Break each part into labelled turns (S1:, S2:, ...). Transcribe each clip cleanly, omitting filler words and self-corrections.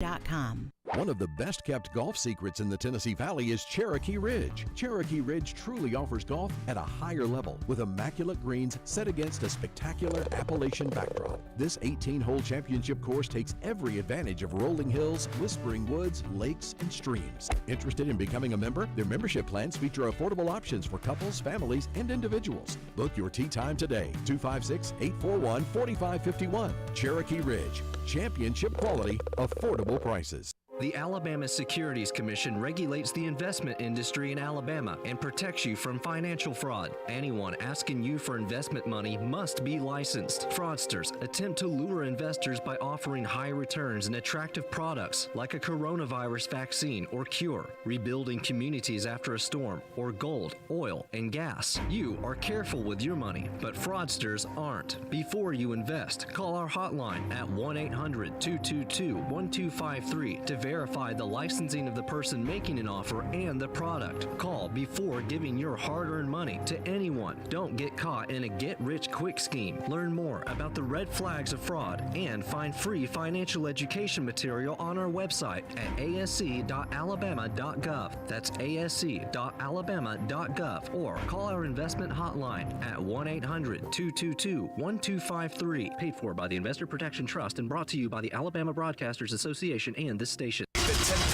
S1: One of the best kept golf secrets in the Tennessee Valley is Cherokee Ridge. Cherokee Ridge truly offers golf at a higher level with immaculate greens set against a spectacular Appalachian backdrop. This 18-hole championship course takes every advantage of rolling hills, whispering woods, lakes, and streams. Interested in becoming a member? Their membership plans feature affordable options for couples, families, and individuals. Book your tee time today. 256-841-4551. Cherokee Ridge. Championship quality, affordable prices.
S2: The Alabama Securities Commission regulates the investment industry in Alabama and protects you from financial fraud. Anyone asking you for investment money must be licensed. Fraudsters attempt to lure investors by offering high returns and attractive products like a coronavirus vaccine or cure, rebuilding communities after a storm, or gold, oil, and gas. You are careful with your money, but fraudsters aren't. Before you invest, call our hotline at 1-800-222-1253 to verify the licensing of the person making an offer and the product. Call before giving your hard-earned money to anyone. Don't get caught in a get-rich-quick scheme. Learn more about the red flags of fraud and find free financial education material on our website at asc.alabama.gov. That's asc.alabama.gov, or call our investment hotline at 1-800-222-1253. Paid for by the Investor Protection Trust and brought to you by the Alabama Broadcasters Association and this station.
S3: At 10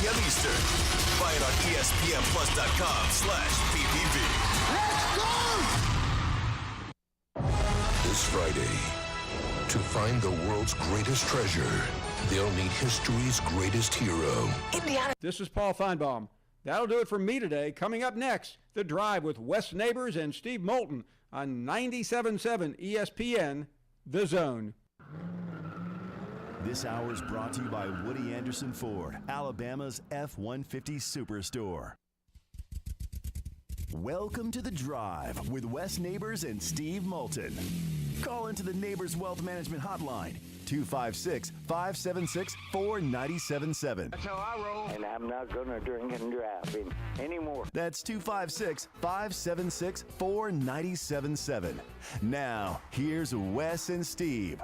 S3: p.m. Eastern. Find it on ESPNplus.com/PPV. Let's go! This Friday, to find the world's greatest treasure, they'll meet history's greatest hero.
S4: Indiana. This is Paul Feinbaum. That'll do it for me today. Coming up next, The Drive with Wes Neighbors and Steve Moulton on 97.7 ESPN, The Zone.
S5: This hour is brought to you by Woody Anderson Ford, Alabama's F-150 Superstore. Welcome to The Drive with Wes Neighbors and Steve Moulton. Call into the Neighbors Wealth Management Hotline, 256-576-4977.
S6: That's how I roll. And I'm not going to drink and drive anymore.
S5: That's 256-576-4977. Now, here's Wes and Steve.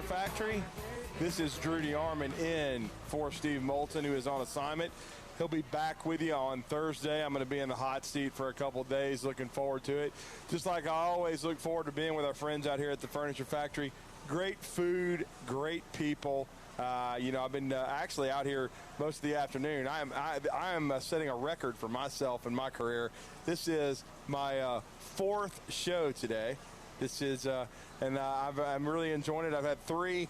S7: Factory. This is Drew DeArmond in for Steve Moulton, who is on assignment. He'll be back with you on Thursday. I'm going to be in the hot seat for a couple of days. Looking forward to it. Just like I always look forward to being with our friends out here at the Furniture Factory. Great food, great people. I've been actually out here most of the afternoon. I am setting a record for myself in my career. This is my fourth show today. This is, I'm really enjoying it. I've had three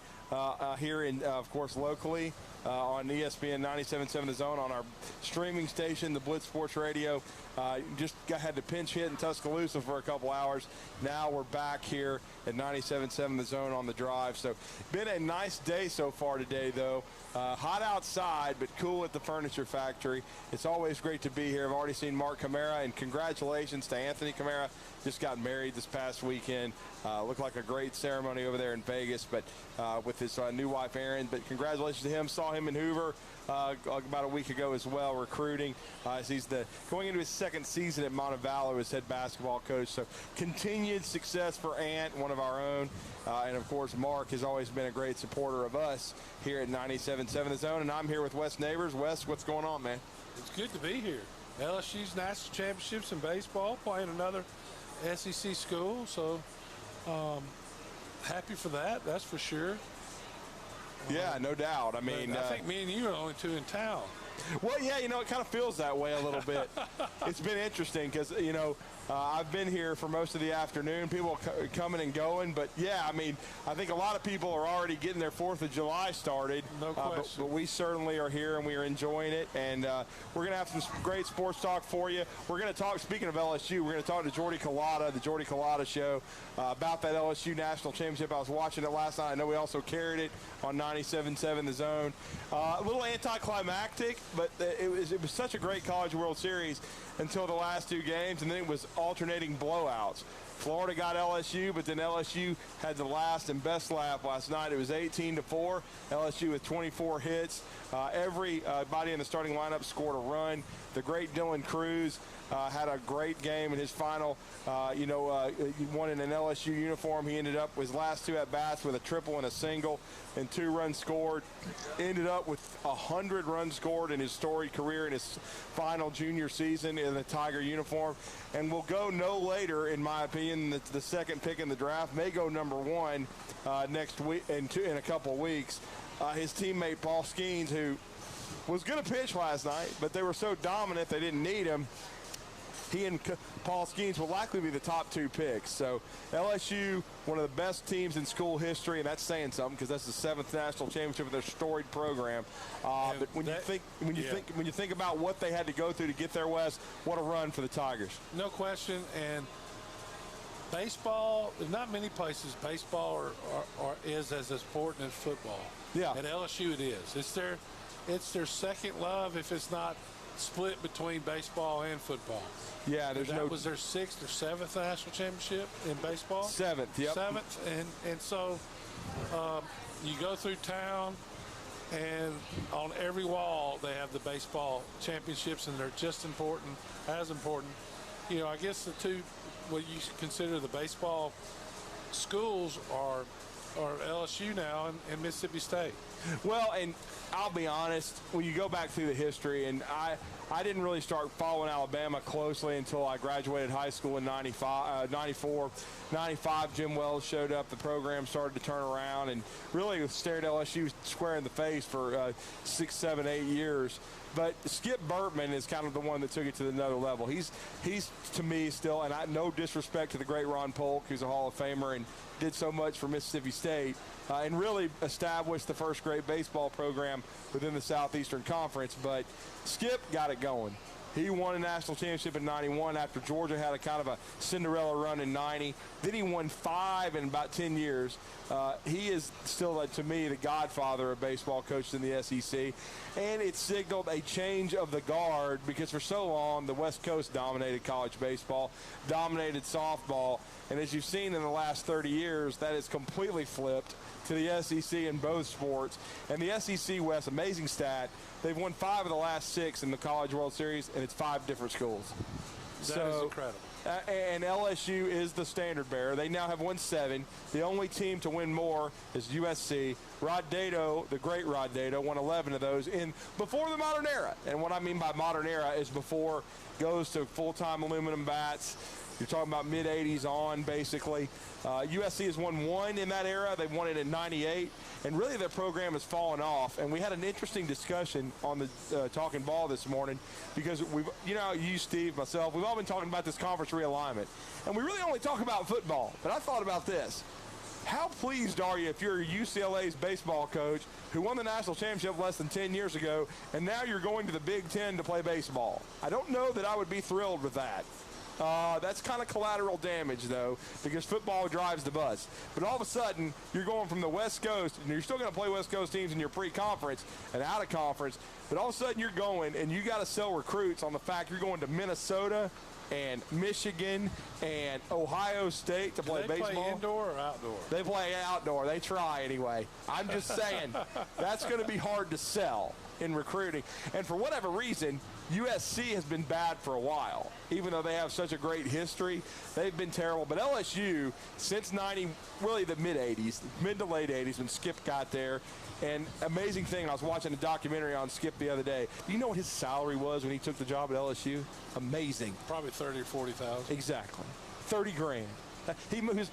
S7: here, of course, locally on ESPN 97.7 The Zone, on our streaming station, the Blitz Sports Radio. Had to pinch hit in Tuscaloosa for a couple hours. Now we're back here at 97.7 The Zone on The Drive. So been a nice day so far today, though. Hot outside, but cool at the Furniture Factory. It's always great to be here. I've already seen Mark Camara, and congratulations to Anthony Camara. Just got married this past weekend. Looked like a great ceremony over there in Vegas, but with his new wife, Erin. But congratulations to him. Saw him in Hoover about a week ago as well, recruiting. He's going into his second season at Montevallo as head basketball coach. So continued success for Ant, one of our own. And, of course, Mark has always been a great supporter of us here at 97.7 The Zone. And I'm here with Wes Neighbors. Wes, what's going on, man?
S8: It's good to be here. LSU's national championships in baseball, playing another SEC school. So happy for that, that's for sure.
S7: Yeah, no doubt. I mean,
S8: I think me and you are the only two in town.
S7: Well, yeah, it kind of feels that way a little bit. It's been interesting because, I've been here for most of the afternoon, people coming and going. But, yeah, I mean, I think a lot of people are already getting their 4th of July started.
S8: No question.
S7: But we certainly are here, and we are enjoying it. And we're going to have some great sports talk for you. We're going to talk, speaking of LSU, we're going to talk to Jordy Culotta, the Jordy Culotta Show, about that LSU National Championship. I was watching it last night. I know we also carried it on 97.7 The Zone. A little anticlimactic, but it was such a great College World Series until the last two games, and then it was alternating blowouts. Florida got LSU, but then LSU had the last and best laugh last night. It was 18-4. LSU with 24 hits. Everybody in the starting lineup scored a run. The great Dylan Cruz had a great game in his final. He won in an LSU uniform. He ended up with his last two at-bats with a triple and a single and 2 runs scored. Ended up with 100 runs scored in his storied career in his final junior season in the Tiger uniform. And will go no later, in my opinion, the second pick in the draft. May go number 1 next week in a couple of weeks. His teammate Paul Skeens, who was going to pitch last night, but they were so dominant they didn't need him. He and Paul Skeens will likely be the top 2 picks. So LSU, one of the best teams in school history, and that's saying something because that's the 7th national championship of their storied program. But when you think about what they had to go through to get there, Wes, what a run for the Tigers.
S8: No question. And baseball, there's not many places baseball is as important as football.
S7: Yeah.
S8: At LSU it is. It's their second love if it's not split between baseball and football.
S7: Yeah,
S8: that was their 6th or 7th national championship in baseball.
S7: 7th, yep.
S8: 7th, and so you go through town, and on every wall they have the baseball championships, and they're just as important. I guess the two, what you consider the baseball schools are LSU now and Mississippi State.
S7: Well, and I'll be honest, when you go back through the history, and I didn't really start following Alabama closely until I graduated high school in 94. 95, Jim Wells showed up. The program started to turn around and really stared LSU square in the face for 6, 7, 8 years. But Skip Bertman is kind of the one that took it to another level. He's to me still, and no disrespect to the great Ron Polk, who's a Hall of Famer and did so much for Mississippi State, and really established the first great baseball program within the Southeastern Conference. But Skip got it going. He won a national championship in 91 after Georgia had a kind of a Cinderella run in 90. Then he won 5 in about 10 years. He is still, to me, the godfather of baseball coaches in the SEC. And it signaled a change of the guard because for so long the West Coast dominated college baseball, dominated softball. And as you've seen in the last 30 years, that has completely flipped to the SEC in both sports. And the SEC West, amazing stat, they've won 5 of the last 6 in the College World Series, and it's 5 different schools.
S8: That is incredible.
S7: And LSU is the standard bearer. They now have won 7. The only team to win more is USC. Rod Dedeaux, the great Rod Dedeaux, won 11 of those before the modern era. And what I mean by modern era is before goes to full-time aluminum bats. You're talking about mid-'80s on, basically. USC has won 1 in that era. They won it in 98. And really their program has fallen off. And we had an interesting discussion on the Talking Ball this morning because you, Steve, myself, we've all been talking about this conference realignment. And we really only talk about football. But I thought about this. How pleased are you if you're UCLA's baseball coach who won the national championship less than 10 years ago, and now you're going to the Big Ten to play baseball? I don't know that I would be thrilled with that. That's kind of collateral damage, though, because football drives the bus. But all of a sudden, you're going from the West Coast, and you're still going to play West Coast teams in your pre-conference and out of conference, but all of a sudden you're going, and you got to sell recruits on the fact you're going to Minnesota and Michigan and Ohio State to play baseball.
S8: Do they play indoor or outdoor?
S7: They play outdoor. They try anyway. I'm just saying that's going to be hard to sell in recruiting. And for whatever reason, USC has been bad for a while. Even though they have such a great history, they've been terrible. But LSU, since 90, really the mid-'80s, mid to late 80s when Skip got there, and amazing thing, I was watching a documentary on Skip the other day. Do you know what his salary was when he took the job at LSU? Amazing.
S8: Probably 30 or 40,000.
S7: Exactly. 30 grand.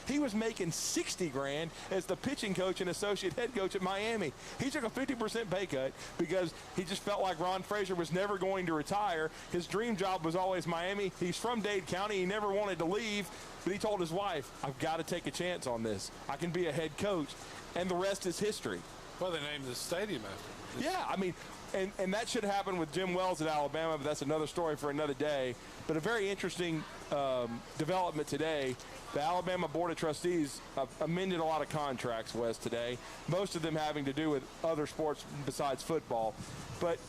S7: He was making 60 grand as the pitching coach and associate head coach at Miami. He took a 50% pay cut because he just felt like Ron Frazier was never going to retire. His dream job was always Miami. He's from Dade County. He never wanted to leave, but he told his wife, I've got to take a chance on this. I can be a head coach, and the rest is history.
S8: Well, they named the stadium after him.
S7: Yeah, I mean, And that should happen with Jim Wells at Alabama, but that's another story for another day. But a very interesting development today. The Alabama Board of Trustees amended a lot of contracts, Wes, today, most of them having to do with other sports besides football. But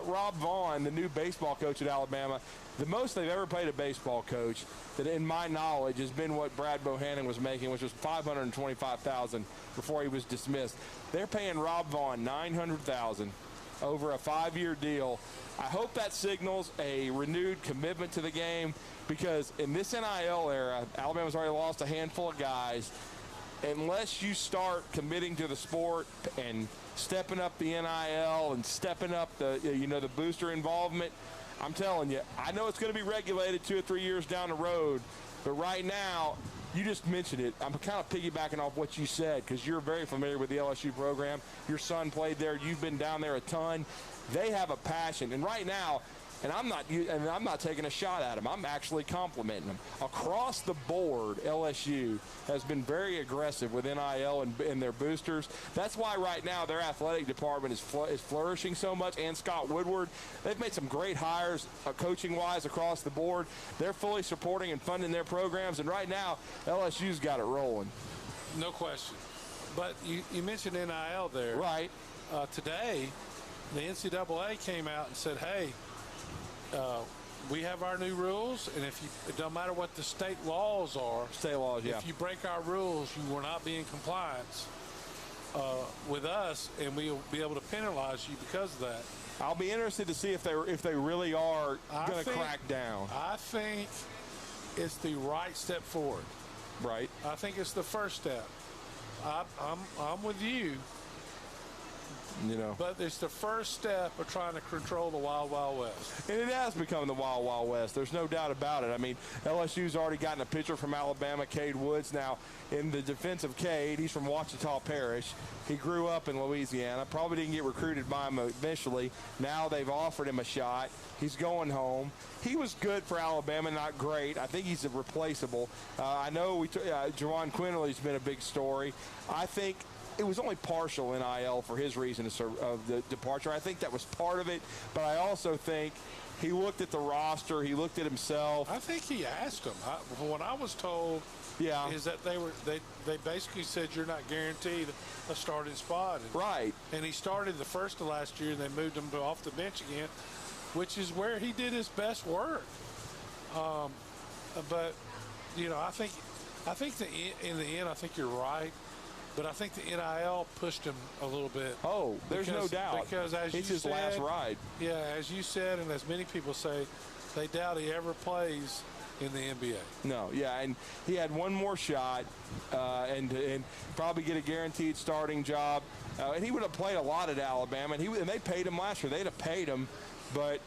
S7: Rob Vaughn, the new baseball coach at Alabama, the most they've ever paid a baseball coach, that in my knowledge has been what Brad Bohannon was making, which was $525,000 before he was dismissed. They're paying Rob Vaughn $900,000 over a 5-year deal. I hope that signals a renewed commitment to the game, because in this NIL era, Alabama's already lost a handful of guys. Unless you start committing to the sport and stepping up the NIL and stepping up the booster involvement, I'm telling you, I know it's going to be regulated 2 or 3 years down the road, but right now, you just mentioned it. I'm kind of piggybacking off what you said, because you're very familiar with the LSU program. Your son played there. You've been down there a ton. They have a passion, and right now, and I'm not taking a shot at them. I'm actually complimenting them. Across the board, LSU has been very aggressive with NIL and their boosters. That's why right now their athletic department is flourishing so much. And Scott Woodward, they've made some great hires coaching-wise across the board. They're fully supporting and funding their programs, and right now LSU's got it rolling.
S8: No question. But you mentioned NIL there.
S7: Right.
S8: Today, the NCAA came out and said, hey, we have our new rules, and it don't matter what the state laws are.
S7: State laws, yeah.
S8: If you break our rules, you will not be in compliance with us, and we'll be able to penalize you because of that.
S7: I'll be interested to see if they really are going to crack down.
S8: I think it's the right step forward.
S7: Right.
S8: I think it's the first step. I'm with you. But it's the first step of trying to control the Wild Wild West.
S7: And it has become the Wild Wild West. There's no doubt about it. I mean, LSU's already gotten a pitcher from Alabama, Cade Woods. Now, in the defense of Cade, he's from Ouachita Parish. He grew up in Louisiana. Probably didn't get recruited by him initially. Now they've offered him a shot. He's going home. He was good for Alabama, not great. I think he's replaceable. I know Jawan Quinley's been a big story. I think it was only partial NIL for his reason of the departure. I think that was part of it, but I also think he looked at the roster, he looked at himself.
S8: I think he asked him. What I was told is that they basically said you're not guaranteed a starting spot.
S7: Right. And
S8: he started the first of last year, and they moved him off the bench again, which is where he did his best work. But I think in the end, I think you're right. But I think the NIL pushed him a little bit.
S7: Oh, there's no doubt.
S8: Because as
S7: it's
S8: you
S7: his
S8: said,
S7: last ride.
S8: Yeah, as you said, and as many people say, they doubt he ever plays in the NBA.
S7: No, yeah, and he had one more shot and probably get a guaranteed starting job. And he would have played a lot at Alabama, and they paid him last year. They'd have paid him, but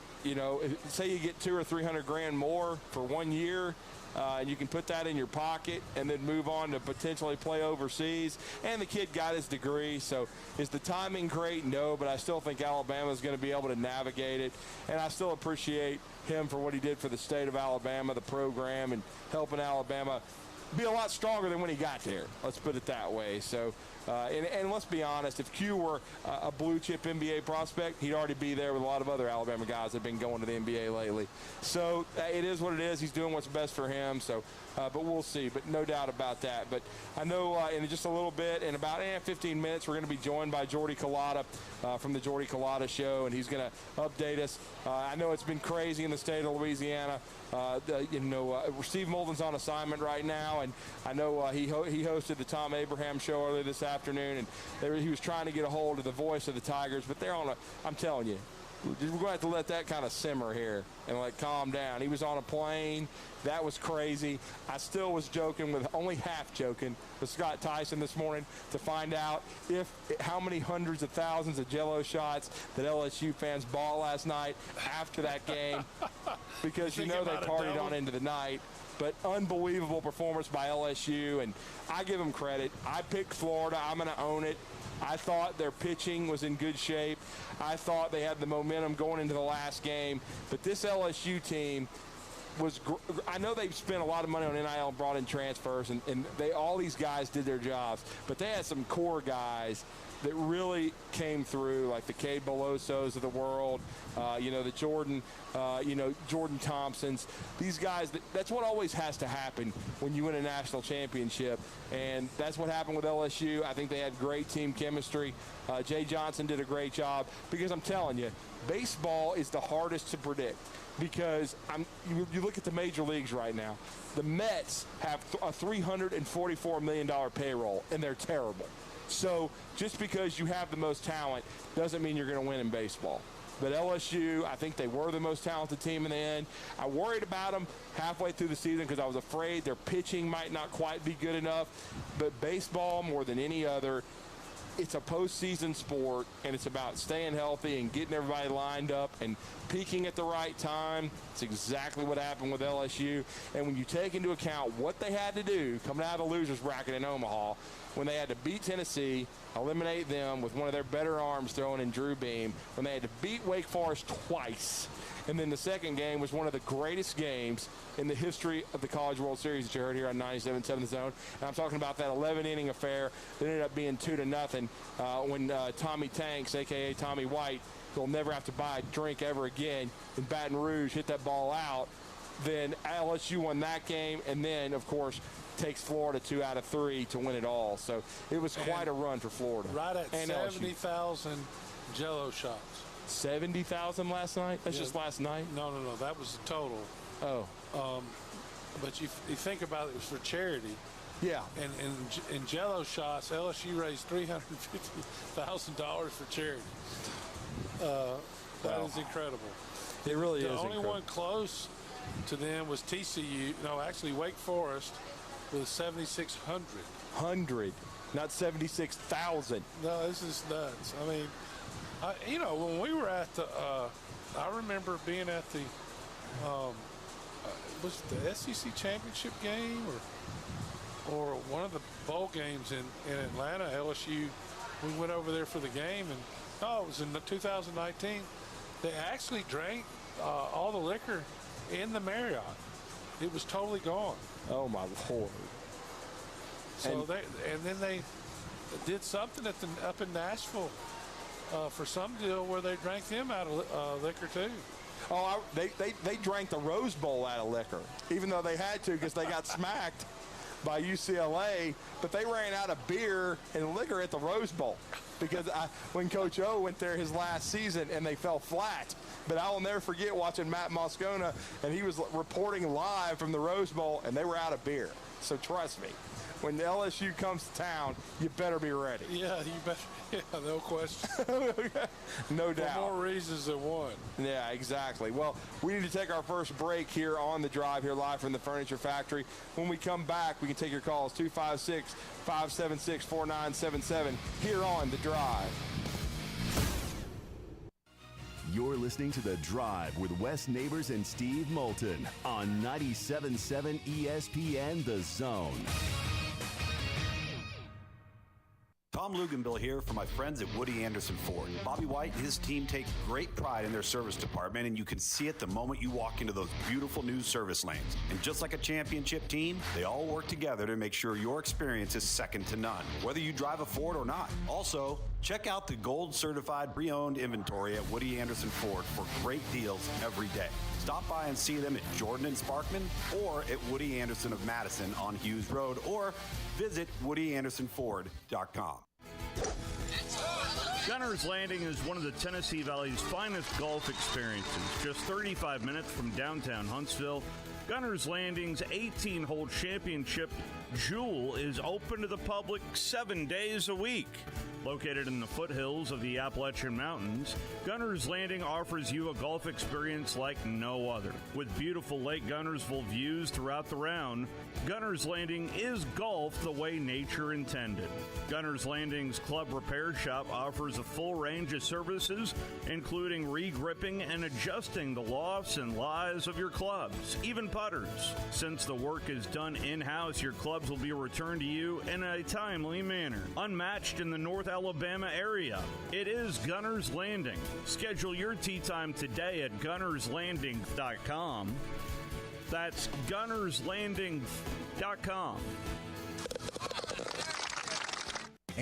S7: say you get $200,000 or $300,000 more for 1 year. And you can put that in your pocket and then move on to potentially play overseas. And the kid got his degree, so is the timing great? No, but I still think Alabama's going to be able to navigate it. And I still appreciate him for what he did for the state of Alabama, the program, and helping Alabama be a lot stronger than when he got there. Let's put it that way. So, and let's be honest, if Q were a blue-chip NBA prospect, he'd already be there with a lot of other Alabama guys that have been going to the NBA lately. So it is what it is. He's doing what's best for him. So, but we'll see. But no doubt about that. But I know in just a little bit, in about 15 minutes, we're going to be joined by Jordy Culotta from the Jordy Culotta Show, and he's going to update us. I know it's been crazy in the state of Louisiana. Steve Moulton's on assignment right now, and I know he hosted the Tom Abraham Show earlier this afternoon, and he was trying to get a hold of the voice of the Tigers, but they're I'm telling you, we're going to have to let that kind of simmer here and calm down. He was on a plane. That was crazy. I still was only half joking with Scott Tyson this morning to find out how many hundreds of thousands of Jell-O shots that LSU fans bought last night after that game, because they partied on into the night. But unbelievable performance by LSU, and I give them credit. I picked Florida. I'm going to own it. I thought their pitching was in good shape. I thought they had the momentum going into the last game. But this LSU team I know they've spent a lot of money on NIL and brought in transfers, and all these guys did their jobs. But they had some core guys that really came through, like the Cade Belosos of the world, the Jordan Thompsons, these guys, that's what always has to happen when you win a national championship. And that's what happened with LSU. I think they had great team chemistry. Jay Johnson did a great job, because I'm telling you, baseball is the hardest to predict, because you look at the major leagues right now. The Mets have a $344 million payroll, and they're terrible. So just because you have the most talent doesn't mean you're going to win in baseball. But LSU, I think they were the most talented team in the end. I worried about them halfway through the season because I was afraid their pitching might not quite be good enough. But baseball, more than any other, it's a postseason sport, and it's about staying healthy and getting everybody lined up and peaking at the right time. It's exactly what happened with LSU. And when you take into account what they had to do coming out of the losers bracket in Omaha, when they had to beat Tennessee, eliminate them with one of their better arms throwing in Drew Beam, when they had to beat Wake Forest twice, and then the second game was one of the greatest games in the history of the College World Series that you heard here on 97.7 The Zone. And I'm talking about that 11-inning affair that ended up being 2-0 when Tommy Tanks, a.k.a. Tommy White, who'll never have to buy a drink ever again, in Baton Rouge, hit that ball out. Then LSU won that game, and then, of course, takes Florida 2 out of 3 to win it all. So it was quite a run for Florida.
S8: Right at 70,000 Jell-O shots.
S7: 70,000 last night? That's just last night?
S8: No. That was the total.
S7: Oh.
S8: But you think about it was for charity.
S7: Yeah.
S8: And in Jell-O shots, LSU raised $350,000 for charity. That is incredible.
S7: It really is
S8: The only
S7: incredible.
S8: one close to them was TCU. No, actually Wake Forest with 7,600.
S7: 100, not 76,000.
S8: No, this is nuts. I mean, when we were at the, I remember being at the, was it the SEC championship game or one of the bowl games in Atlanta, LSU. We went over there for the game, and it was in 2019. They actually drank all the liquor in the Marriott. It was totally gone.
S7: Oh my Lord!
S8: So then they did something up in Nashville for some deal where they drank them out of liquor too.
S7: Oh, they drank the Rose Bowl out of liquor, even though they had to because they got smacked by UCLA. But they ran out of beer and liquor at the Rose Bowl because when Coach O went there his last season and they fell flat. But I will never forget watching Matt Moscona, and he was reporting live from the Rose Bowl, and they were out of beer. So trust me, when the LSU comes to town, you better be ready.
S8: Yeah, you better. Yeah, no question.
S7: No doubt.
S8: For more reasons than one.
S7: Yeah, exactly. Well, we need to take our first break here on The Drive, here live from the Furniture Factory. When we come back, we can take your calls, 256-576-4977, here on The Drive.
S5: You're listening to The Drive with Wes Neighbors and Steve Moulton on 97.7 ESPN The Zone.
S9: Tom Luganbill here for my friends at Woody Anderson Ford. Bobby White and his team take great pride in their service department, and you can see it the moment you walk into those beautiful new service lanes. And just like a championship team, they all work together to make sure your experience is second to none, whether you drive a Ford or not. Also, check out the gold certified pre-owned inventory at Woody Anderson Ford for great deals every day. Stop by and see them at Jordan and Sparkman or at Woody Anderson of Madison on Hughes Road, or visit WoodyAndersonFord.com.
S10: Gunner's Landing is one of the Tennessee Valley's finest golf experiences. Just 35 minutes from downtown Huntsville, Gunner's Landing's 18-hole championship jewel is open to the public 7 days a week. Located in the foothills of the Appalachian Mountains, Gunner's Landing offers you a golf experience like no other. With beautiful Lake Gunnersville views throughout the round, Gunner's Landing is golf the way nature intended. Gunner's Landing's club repair shop offers a full range of services, including re-gripping and adjusting the lofts and lies of your clubs, even putters. Since the work is done in-house, your clubs will be returned to you in a timely manner. Unmatched in the North Alabama area, it is Gunner's Landing. Schedule your tee time today at gunnerslanding.com. That's gunnerslanding.com.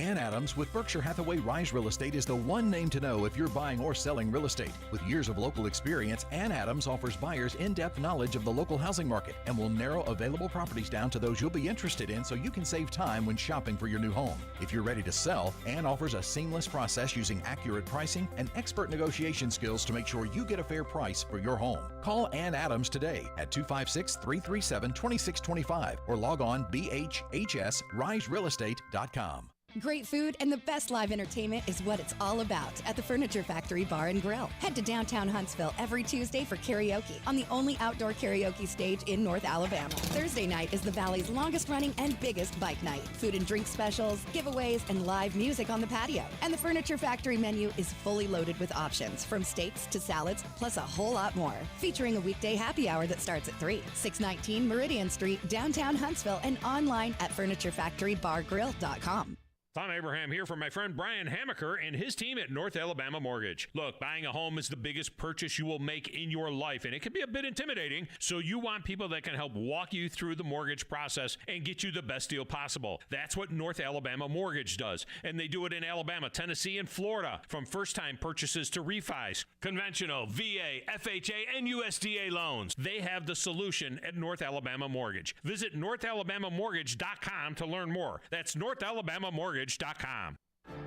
S1: Ann Adams with Berkshire Hathaway Rise Real Estate is the one name to know if you're buying or selling real estate. With years of local experience, Ann Adams offers buyers in-depth knowledge of the local housing market and will narrow available properties down to those you'll be interested in so you can save time when shopping for your new home. If you're ready to sell, Ann offers a seamless process using accurate pricing and expert negotiation skills to make sure you get a fair price for your home. Call Ann Adams today at 256-337-2625 or log on bhhsriserealestate.com.
S11: Great food and the best live entertainment is what it's all about at the Furniture Factory Bar and Grill. Head to downtown Huntsville every Tuesday for karaoke on the only outdoor karaoke stage in North Alabama. Thursday night is the Valley's longest running and biggest bike night. Food and drink specials, giveaways, and live music on the patio. And the Furniture Factory menu is fully loaded with options from steaks to salads, plus a whole lot more. Featuring a weekday happy hour that starts at 3. 619 Meridian Street, downtown Huntsville, and online at FurnitureFactoryBarGrill.com.
S12: Tom Abraham here from my friend Brian Hamaker and his team at North Alabama Mortgage. Look, buying a home is the biggest purchase you will make in your life, and it can be a bit intimidating, so you want people that can help walk you through the mortgage process and get you the best deal possible. That's what North Alabama Mortgage does, and they do it in Alabama, Tennessee, and Florida, from first-time purchases to refis, conventional, VA, FHA, and USDA loans. They have the solution at North Alabama Mortgage. Visit NorthAlabamaMortgage.com to learn more. That's NorthAlabamaMortgage.com.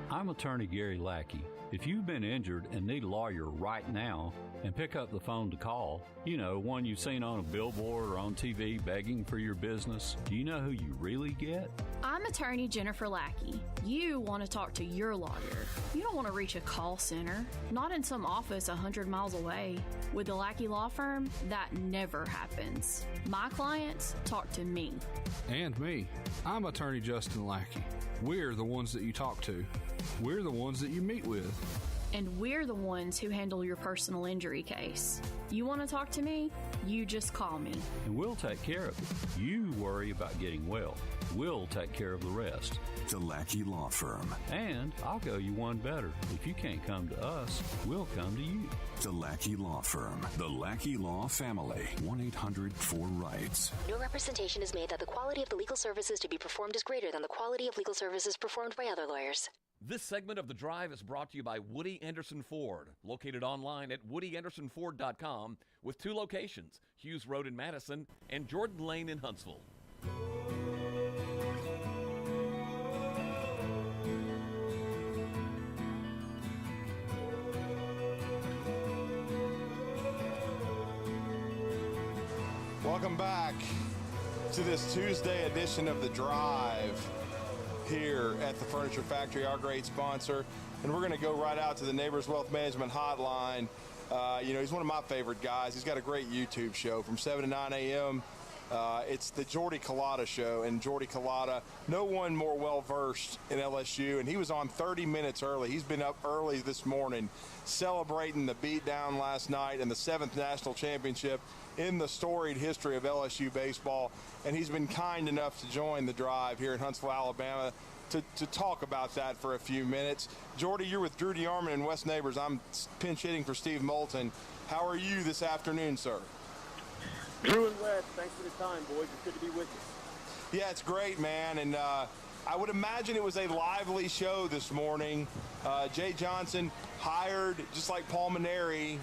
S13: I'm attorney Gary Lackey. If you've been injured and need a lawyer right now, and pick up the phone to call, you know, one you've seen on a billboard or on TV begging for your business, do you know who you really get?
S14: I'm attorney Jennifer Lackey. You want to talk to your lawyer. You don't want to reach a call center, not in some office 100 miles away. With the Lackey Law Firm, that never happens. My clients talk to me.
S15: And me. I'm attorney Justin Lackey. We're the ones that you talk to. We're the ones that you meet with.
S14: And we're the ones who handle your personal injury case. You want to talk to me? You just call me.
S13: And we'll take care of it. You worry about getting well. We'll take care of the rest.
S5: The Lackey Law Firm.
S13: And I'll go you one better. If you can't come to us, we'll come to you.
S5: The Lackey Law Firm. The Lackey Law Family. 1-800-4RIGHTS.
S16: No representation is made that the quality of the legal services to be performed is greater than the quality of legal services performed by other lawyers.
S17: This segment of The Drive is brought to you by Woody Anderson Ford, located online at WoodyAndersonFord.com with 2 locations, Hughes Road in Madison and Jordan Lane in Huntsville.
S7: Welcome back to this Tuesday edition of The Drive here at the Furniture Factory, our great sponsor. And we're going to go right out to the Neighbors Wealth Management Hotline. He's one of my favorite guys. He's got a great YouTube show from 7 to 9 a.m. It's the Jordy Culotta Show. And Jordy Culotta, no one more well-versed in LSU. And he was on 30 minutes early. He's been up early this morning celebrating the beatdown last night and the 7th national championship in the storied history of LSU baseball, and he's been kind enough to join the drive here in Huntsville, Alabama, to talk about that for a few minutes. Jordy, you're with Drew DeArmond and West Neighbors. I'm pinch hitting for Steve Moulton. How are you this afternoon, sir?
S18: Drew and Wes, thanks for the time, boys. It's good to be with you.
S7: Yeah, it's great, man, and I would imagine it was a lively show this morning. Jay Johnson hired, just like Paul Maneri,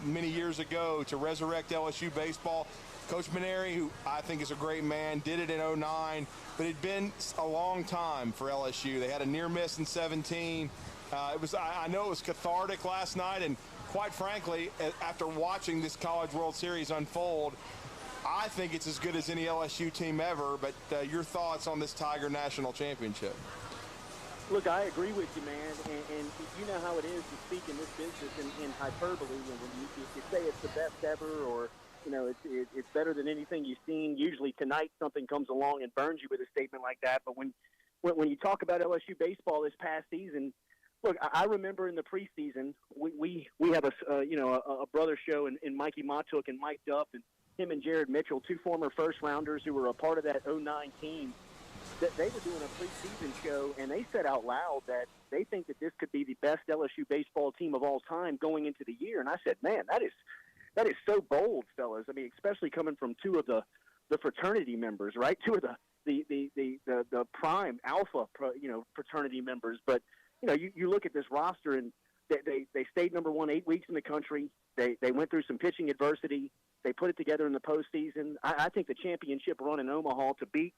S7: many years ago to resurrect LSU baseball. Coach Maneri, who I think is a great man, did it in 2009, but it'd been a long time for LSU. They had a near miss in 2017. I know it was cathartic last night, and quite frankly, after watching this College World Series unfold, I think it's as good as any LSU team ever, but your thoughts on this Tiger National Championship?
S18: Look, I agree with you, man, and you know how it is to speak in this business in hyperbole. When you say it's the best ever, or it's better than anything you've seen. Usually tonight something comes along and burns you with a statement like that. But when you talk about LSU baseball this past season, look, I remember in the preseason we have a brother show in Mikey Matuk and Mike Duff, and him and Jared Mitchell, 2 former first-rounders who were a part of that 2009 team. That they were doing a preseason show, and they said out loud that they think that this could be the best LSU baseball team of all time going into the year. And I said, man, that is so bold, fellas. I mean, especially coming from 2 of the fraternity members, right? 2 of the prime alpha, fraternity members. But, you look at this roster, and they stayed number one 8 weeks in the country. They went through some pitching adversity. They put it together in the postseason. I think the championship run in Omaha to beat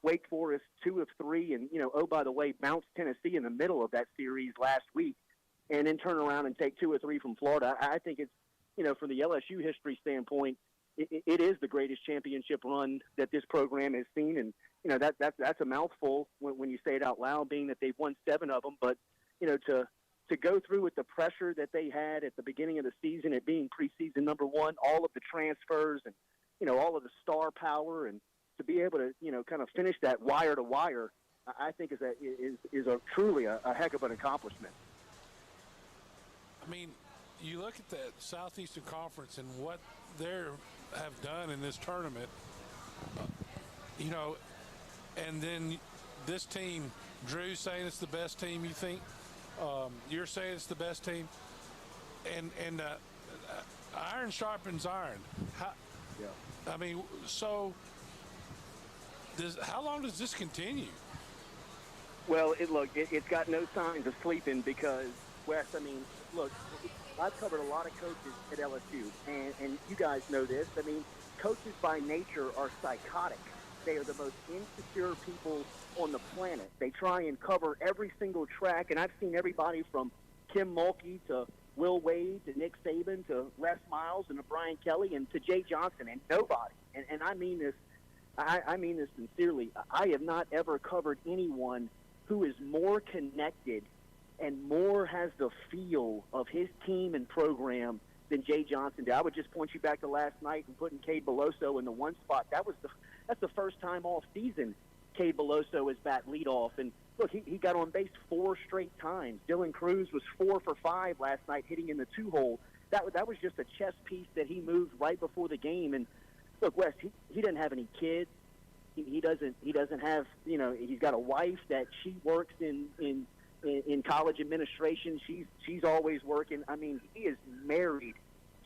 S18: Wake Forest 2 of 3 and, oh, by the way, bounce Tennessee in the middle of that series last week and then turn around and take 2 or 3 from Florida. I think it's, from the LSU history standpoint, it is the greatest championship run that this program has seen. And, that's a mouthful when you say it out loud, being that they've won 7 of them. But, to go through with the pressure that they had at the beginning of the season, it being preseason number 1, all of the transfers and, all of the star power, and to be able to, kind of finish that wire to wire, I think is truly a heck of an accomplishment.
S8: I mean, you look at that Southeastern Conference and what they have done in this tournament, and then this team, Drew saying it's the best team, you think? You're saying it's the best team, and iron sharpens iron. I mean, so how long does this continue?
S18: Well, it's got no signs of sleeping because, Wes, I mean, look, I've covered a lot of coaches at LSU, and you guys know this. I mean, coaches by nature are psychotic. They are the most insecure people on the planet. They try and cover every single track, and I've seen everybody from Kim Mulkey to Will Wade to Nick Saban to Les Miles and to Brian Kelly and to Jay Johnson, and nobody. And I mean this. I mean this sincerely. I have not ever covered anyone who is more connected and more has the feel of his team and program than Jay Johnson did. I would just point you back to last night and putting Cade Beloso in the one spot. That's the first time all season Cade Beloso is bat leadoff. And look, he got on base 4 straight times. Dylan Cruz was 4 for 5 last night, hitting in the 2-hole. That was just a chess piece that he moved right before the game. And look, Wes, he doesn't have any kids. He doesn't have, he's got a wife that she works in college administration. She's always working. I mean, he is married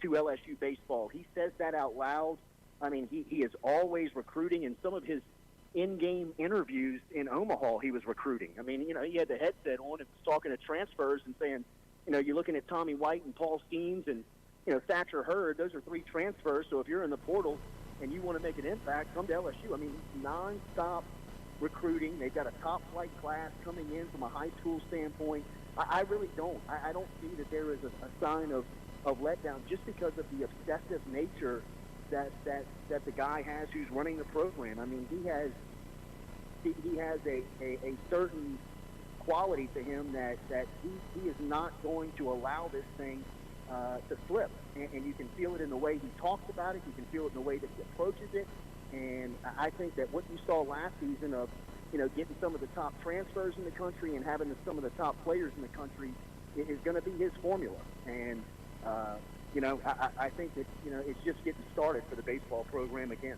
S18: to LSU baseball. He says that out loud. I mean, he is always recruiting. In some of his in-game interviews in Omaha, he was recruiting. I mean, he had the headset on and was talking to transfers and saying, you're looking at Tommy White and Paul Steens and, Thatcher Hurd. Those are 3 transfers. So if you're in the portal and you want to make an impact, come to LSU. I mean, nonstop recruiting. They've got a top-flight class coming in from a high school standpoint. I really don't. I don't see that there is a sign of letdown just because of the obsessive nature that the guy has who's running the program. I mean, he has a certain quality to him that he is not going to allow this thing to slip. And you can feel it in the way he talks about it. You can feel it in the way that he approaches it. And I think that what you saw last season of, getting some of the top transfers in the country and having some of the top players in the country is going to be his formula. And, I think that, it's just getting started for the baseball program again.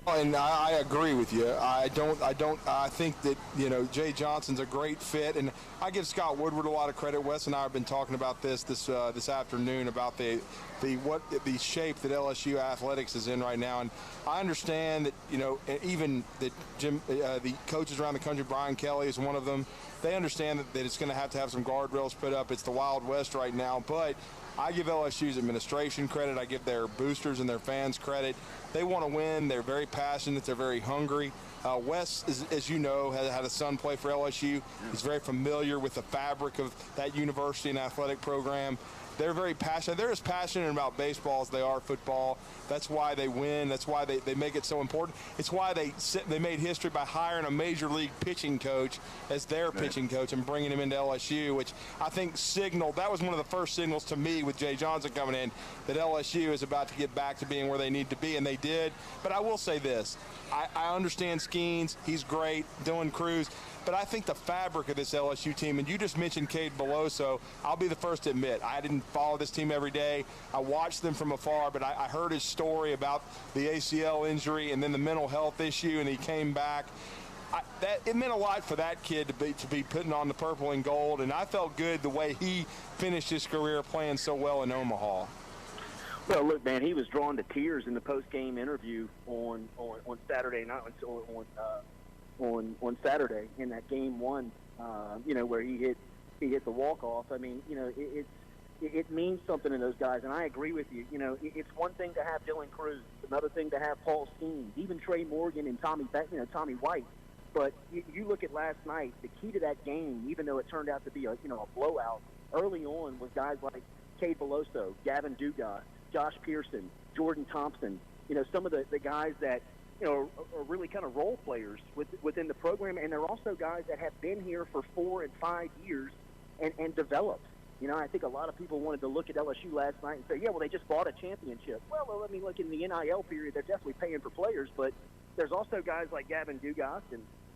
S7: And I agree with you. I think that, Jay Johnson's a great fit, and I give Scott Woodward a lot of credit. Wes and I have been talking about this afternoon about the shape that LSU athletics is in right now, and I understand that, even that the coaches around the country, Brian Kelly is one of them. They understand that it's going to have some guardrails put up. It's the Wild West right now, but I give LSU's administration credit. I give their boosters and their fans credit. They want to win. They're very passionate. They're very hungry. Wes, as you know, has had a son play for LSU. He's very familiar with the fabric of that university and athletic program. They're very passionate. They're as passionate about baseball as they are football. That's why they win. That's why they make it so important. It's why they made history by hiring a major league pitching coach as their pitching coach and bringing him into LSU, which I think that was one of the first signals to me with Jay Johnson coming in, that LSU is about to get back to being where they need to be, and they did. But I will say this. I understand Skeens. He's great. Dylan Cruz. But I think the fabric of this LSU team, and you just mentioned Cade Beloso, I'll be the first to admit, I didn't follow this team every day. I watched them from afar, but I heard his story about the ACL injury and then the mental health issue, and he came back. It meant a lot for that kid to be putting on the purple and gold, and I felt good the way he finished his career playing so well in Omaha.
S18: Well, look, man, he was drawn to tears in the post-game interview on Saturday night, on Saturday in that game one, where he hit the walk-off. I mean, it means something to those guys, and I agree with you. It's one thing to have Dylan Cruz, it's another thing to have Paul Steen, even Trey Morgan and Tommy White. But you look at last night, the key to that game, even though it turned out to be a blowout, early on was guys like Cade Beloso, Gavin Dugas, Josh Pearson, Jordan Thompson, some of the guys that, are really kind of role players within the program. And they're also guys that have been here for 4 and 5 years and developed. I think a lot of people wanted to look at LSU last night and say, yeah, well, they just bought a championship. Well, I mean, look, in the NIL period, they're definitely paying for players, but there's also guys like Gavin Dugas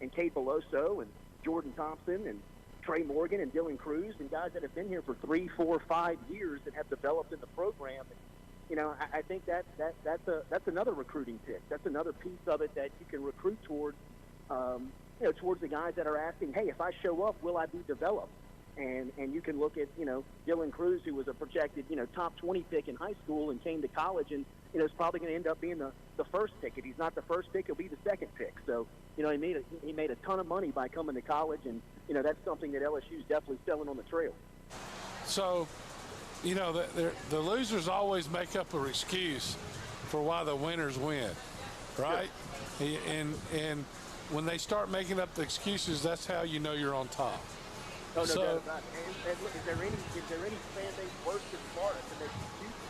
S18: and Cade Beloso and Jordan Thompson and Trey Morgan and Dylan Cruz and guys that have been here for 3, 4, 5 years and have developed in the program. And, I think that's another recruiting pick. That's another piece of it that you can recruit towards, towards the guys that are asking, hey, if I show up, will I be developed? And you can look at, Dylan Cruz, who was a projected, top 20 pick in high school and came to college and, is probably going to end up being the first pick. If he's not the first pick, he'll be the second pick. So, he made a ton of money by coming to college, and, that's something that LSU is definitely selling on the trail.
S8: So, the losers always make up an excuse for why the winners win, right? Yeah. And when they start making up the excuses, that's how you know you're on top.
S18: Oh, no doubt about it. And look, is there any fan base worse than Florida to make excuses?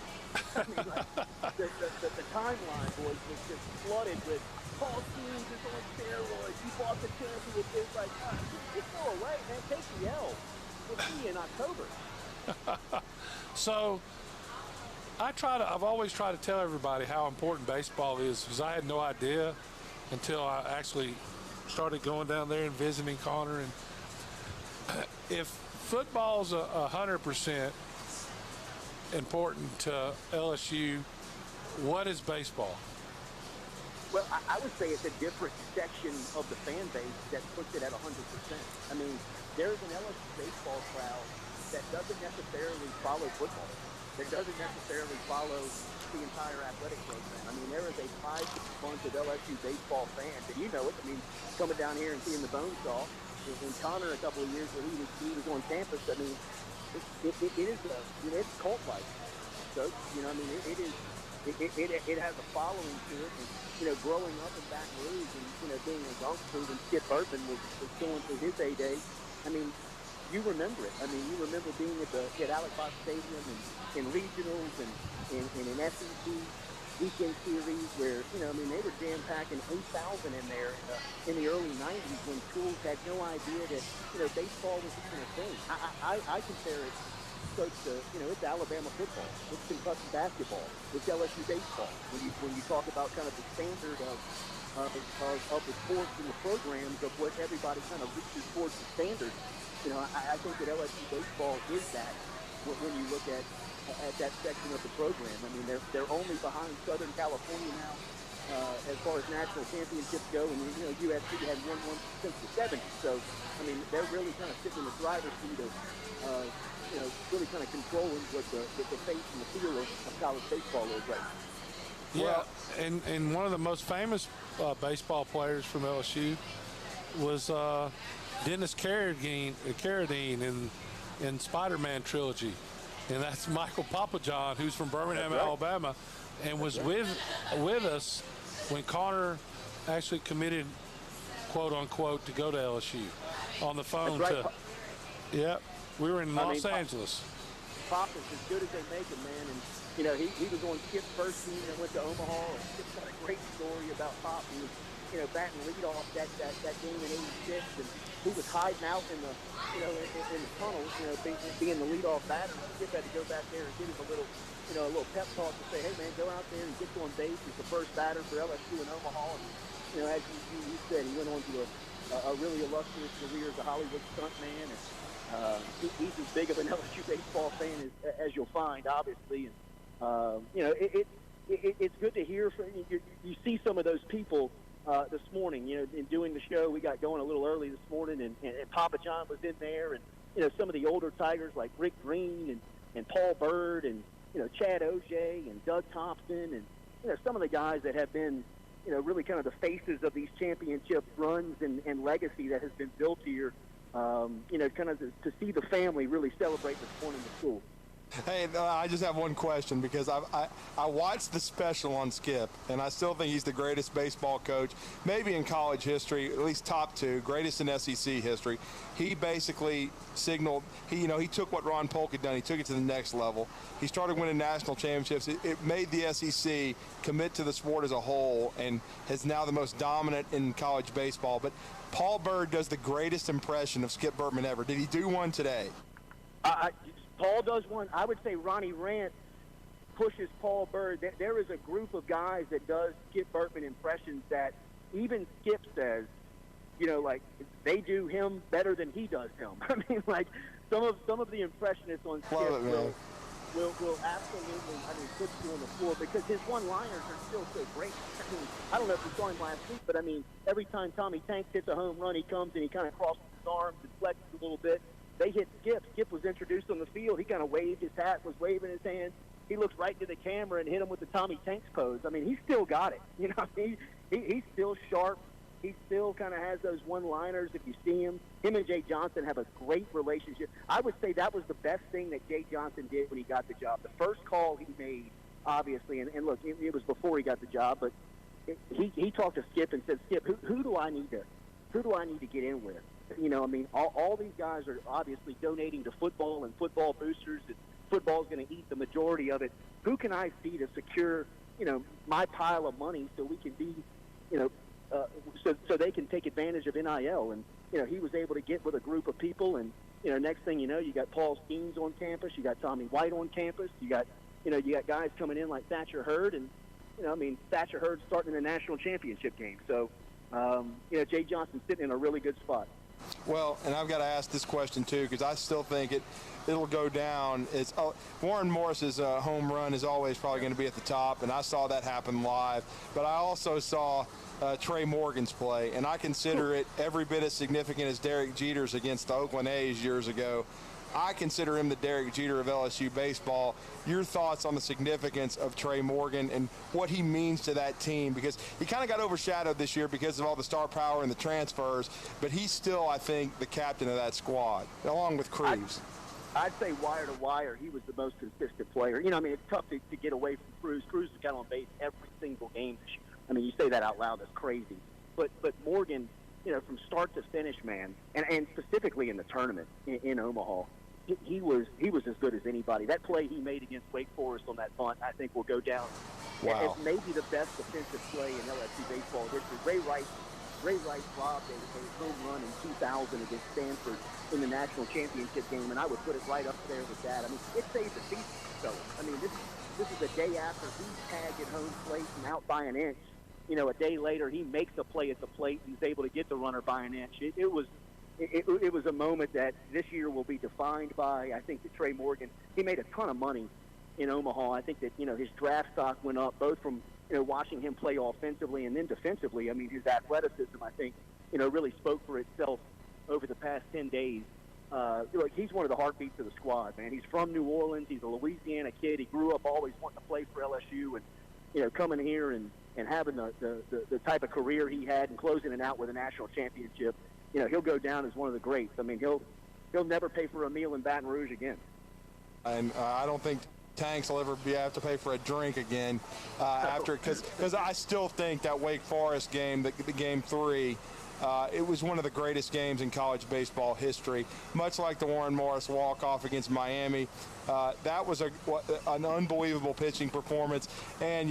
S18: I mean, like, the timeline, boys, was just flooded with Paul Steen is on steroids. You bought the championship. It's like, just go away, man. Take the L. We'll see you in October.
S8: So, I've always tried to tell everybody how important baseball is, because I had no idea until I actually started going down there and visiting Connor. And if football's 100% important to LSU, what is baseball?
S18: Well, I would say it's a different section of the fan base that puts it at 100%. I mean, there's an LSU baseball crowd that doesn't necessarily follow football. That doesn't necessarily follow the entire athletic program. I mean, there is a 5 bunch of LSU baseball fans, and you know it. I mean, coming down here and seeing the Bonesaw, and Connor a couple of years when he was on campus, I mean, it's cult-like. So, I mean, it has a following to it. And, growing up in Baton Rouge and, being a youngster when Skip Burton was going through his heyday, I mean, you remember it. I mean, you remember being at Alec Box Stadium and in regionals and in SEC weekend series where, I mean, they were jam-packing 8,000 in there in the early 90s when schools had no idea that, baseball was even a thing. I compare it, Coach, to, it's Alabama football. It's Kentucky basketball. It's LSU baseball. When you talk about kind of the standard of the sports and the programs of what everybody kind of reaches towards the standard, I think that LSU baseball is that when you look at that section of the program. I mean, they're only behind Southern California now as far as national championships go, and USC had won one since the 70s. So, I mean, they're really kind of sitting in the driver's seat of really kind of controlling what the face and the feel of college baseball is right now.
S8: Yeah, and one of the most famous baseball players from LSU was Dennis Carradine in Spider-Man trilogy. And that's Michael Papajohn, who's from Birmingham, Alabama, and was with us when Connor actually committed, quote unquote, to go to LSU on the phone. Yep, we were in Los Angeles.
S18: Pop is as good as they make him, man. And he was on Skip's first team that went to Omaha. And Skip's got a great story about Pop. He was batting leadoff that game in '86, and he was hiding out in the in the tunnels, being the leadoff batter. Skip had to go back there and give him a little pep talk to say, hey man, go out there and get on base. He's the first batter for LSU in Omaha. And as you said, he went on to a really illustrious career as a Hollywood stuntman. And he's as big of an LSU baseball fan as you'll find, obviously. And it's good to hear from you. You see some of those people this morning, in doing the show. We got going a little early this morning, and Papa John was in there, and some of the older Tigers like Rick Green and Paul Bird and Chad Ojay and Doug Thompson and, some of the guys that have been, really kind of the faces of these championship runs and legacy that has been built here, kind of to see the family really celebrate this point in the school.
S7: Hey, I just have one question because I watched the special on Skip, and I still think he's the greatest baseball coach, maybe in college history, at least top 2, greatest in SEC history. He basically signaled, he took what Ron Polk had done, he took it to the next level. He started winning national championships. It made the SEC commit to the sport as a whole and is now the most dominant in college baseball. But Paul Byrd does the greatest impression of Skip Bertman ever. Did he do one today?
S18: Paul does one. I would say Ronnie Rant pushes Paul Byrd. There is a group of guys that does Skip Bertman impressions that even Skip says, they do him better than he does him. I mean, some of the impressionists on Skip will absolutely, put you on the floor because his one-liners are still so great. I don't know if you saw him last week, but every time Tommy Tanks hits a home run, he comes and he kind of crosses his arms and flexes a little bit. They hit Skip. Skip was introduced on the field. He kind of waved his hat, was waving his hand. He looked right into the camera and hit him with the Tommy Tanks pose. I mean, he still got it. He's still sharp. He still kind of has those one-liners. If you see him and Jay Johnson have a great relationship. I would say that was the best thing that Jay Johnson did when he got the job. The first call he made, obviously, and look, it was before he got the job, but he talked to Skip and said, Skip, who do I need to get in with? All these guys are obviously donating to football and football boosters. And football's going to eat the majority of it. Who can I see to secure, my pile of money so we can be, so they can take advantage of NIL? And, he was able to get with a group of people. And, next thing you know, you got Paul Skeens on campus. You got Tommy White on campus. You got guys coming in like Thatcher Hurd. And, Thatcher Hurd's starting in the national championship game. So, Jay Johnson's sitting in a really good spot.
S7: Well, and I've got to ask this question, too, because I still think it'll go down. Warren Morris's home run is always probably going to be at the top, and I saw that happen live. But I also saw Trey Morgan's play, and I consider it every bit as significant as Derek Jeter's against the Oakland A's years ago. I consider him the Derek Jeter of LSU baseball. Your thoughts on the significance of Trey Morgan and what he means to that team? Because he kind of got overshadowed this year because of all the star power and the transfers, but he's still, I think, the captain of that squad, along with Cruz.
S18: I'd say wire to wire, he was the most consistent player. It's tough to get away from Cruz. Cruz has got on base every single game this year. You say that out loud, that's crazy. But Morgan, from start to finish, man, and specifically in the tournament in Omaha, he was as good as anybody. That play he made against Wake Forest on that bunt, I think, will go down as maybe the best defensive play in LSU baseball history. Ray Rice robbed a home run in 2000 against Stanford in the national championship game, and I would put it right up there with that. It saved the season. So, this is the day after he tagged at home plate and out by an inch. A day later, he makes a play at the plate and he's able to get the runner by an inch. It was a moment that this year will be defined by, I think, that Trey Morgan, he made a ton of money in Omaha. I think that, his draft stock went up both from, watching him play offensively and then defensively. His athleticism, I think, really spoke for itself over the past 10 days. He's one of the heartbeats of the squad, man. He's from New Orleans. He's a Louisiana kid. He grew up always wanting to play for LSU and, coming here and having the type of career he had and closing it out with a national championship. He'll go down as one of the greats. He'll never pay for a meal in Baton Rouge again.
S7: And I don't think Tanks will ever have to pay for a drink again because I still think that Wake Forest game, the game 3, it was one of the greatest games in college baseball history. Much like the Warren Morris walk-off against Miami, that was an unbelievable pitching performance. And,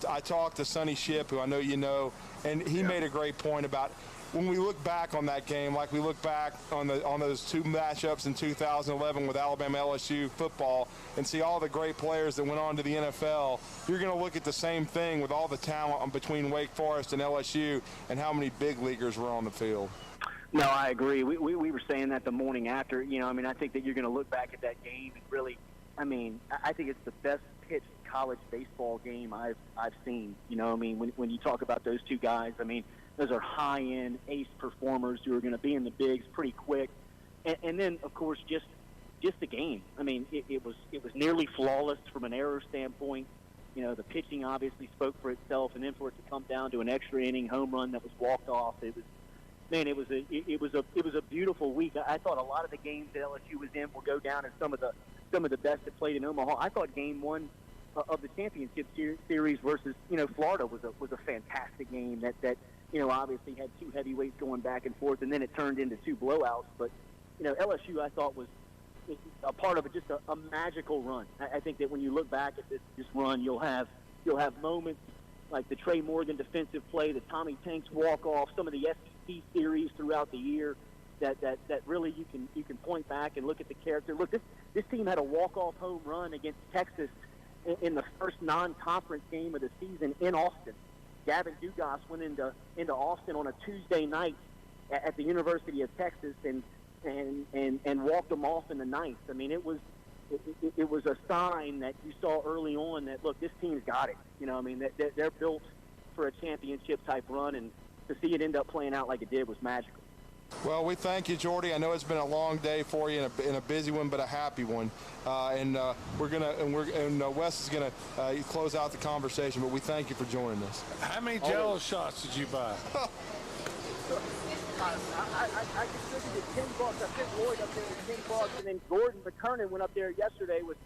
S7: I talked to Sonny Shipp, who I know you know, and he made a great point about when we look back on that game, like we look back on those 2 matchups in 2011 with Alabama LSU football and see all the great players that went on to the NFL, you're going to look at the same thing with all the talent between Wake Forest and LSU and how many big leaguers were on the field.
S18: No, I agree. We were saying that the morning after. I think that you're going to look back at that game and really, I think it's the best pitched college baseball game I've seen. When you talk about those 2 guys, those are high-end ace performers who are going to be in the bigs pretty quick. And then, of course, just just the game. I mean, it was nearly flawless from an error standpoint. You know, the pitching obviously spoke for itself, and then for it to come down to an extra inning home run that was walked off, it was a beautiful week. I thought a lot of the games that LSU was in will go down as some of the best that played in Omaha. I thought Game 1 of the championship series versus Florida was a fantastic game that obviously had two heavyweights going back and forth, and then it turned into two blowouts. But LSU I thought was a part of just a magical run. I think that when you look back at this run, you'll have moments like the Trey Morgan defensive play, the Tommy Tanks walk off, some of the SEC series throughout the year that really you can point back and look at the character. Look, this team had a walk-off home run against Texas in the first non-conference game of the season in Austin. Gavin Dugas went into Austin on a Tuesday night at the University of Texas and walked them off in the ninth. I mean, it was a sign that you saw early on that, look, this team's got it. I mean, they're built for a championship type run, and to see it end up playing out like it did was magical.
S7: Well, we thank you, Jordy. I know it's been a long day for you and a busy one, but a happy one. Wes is gonna close out the conversation. But we thank you for joining us.
S8: How many Jello shots did you buy?
S18: I contributed $10. I sent Lloyd up there with $10, and then Gordon McKernan went up there yesterday with,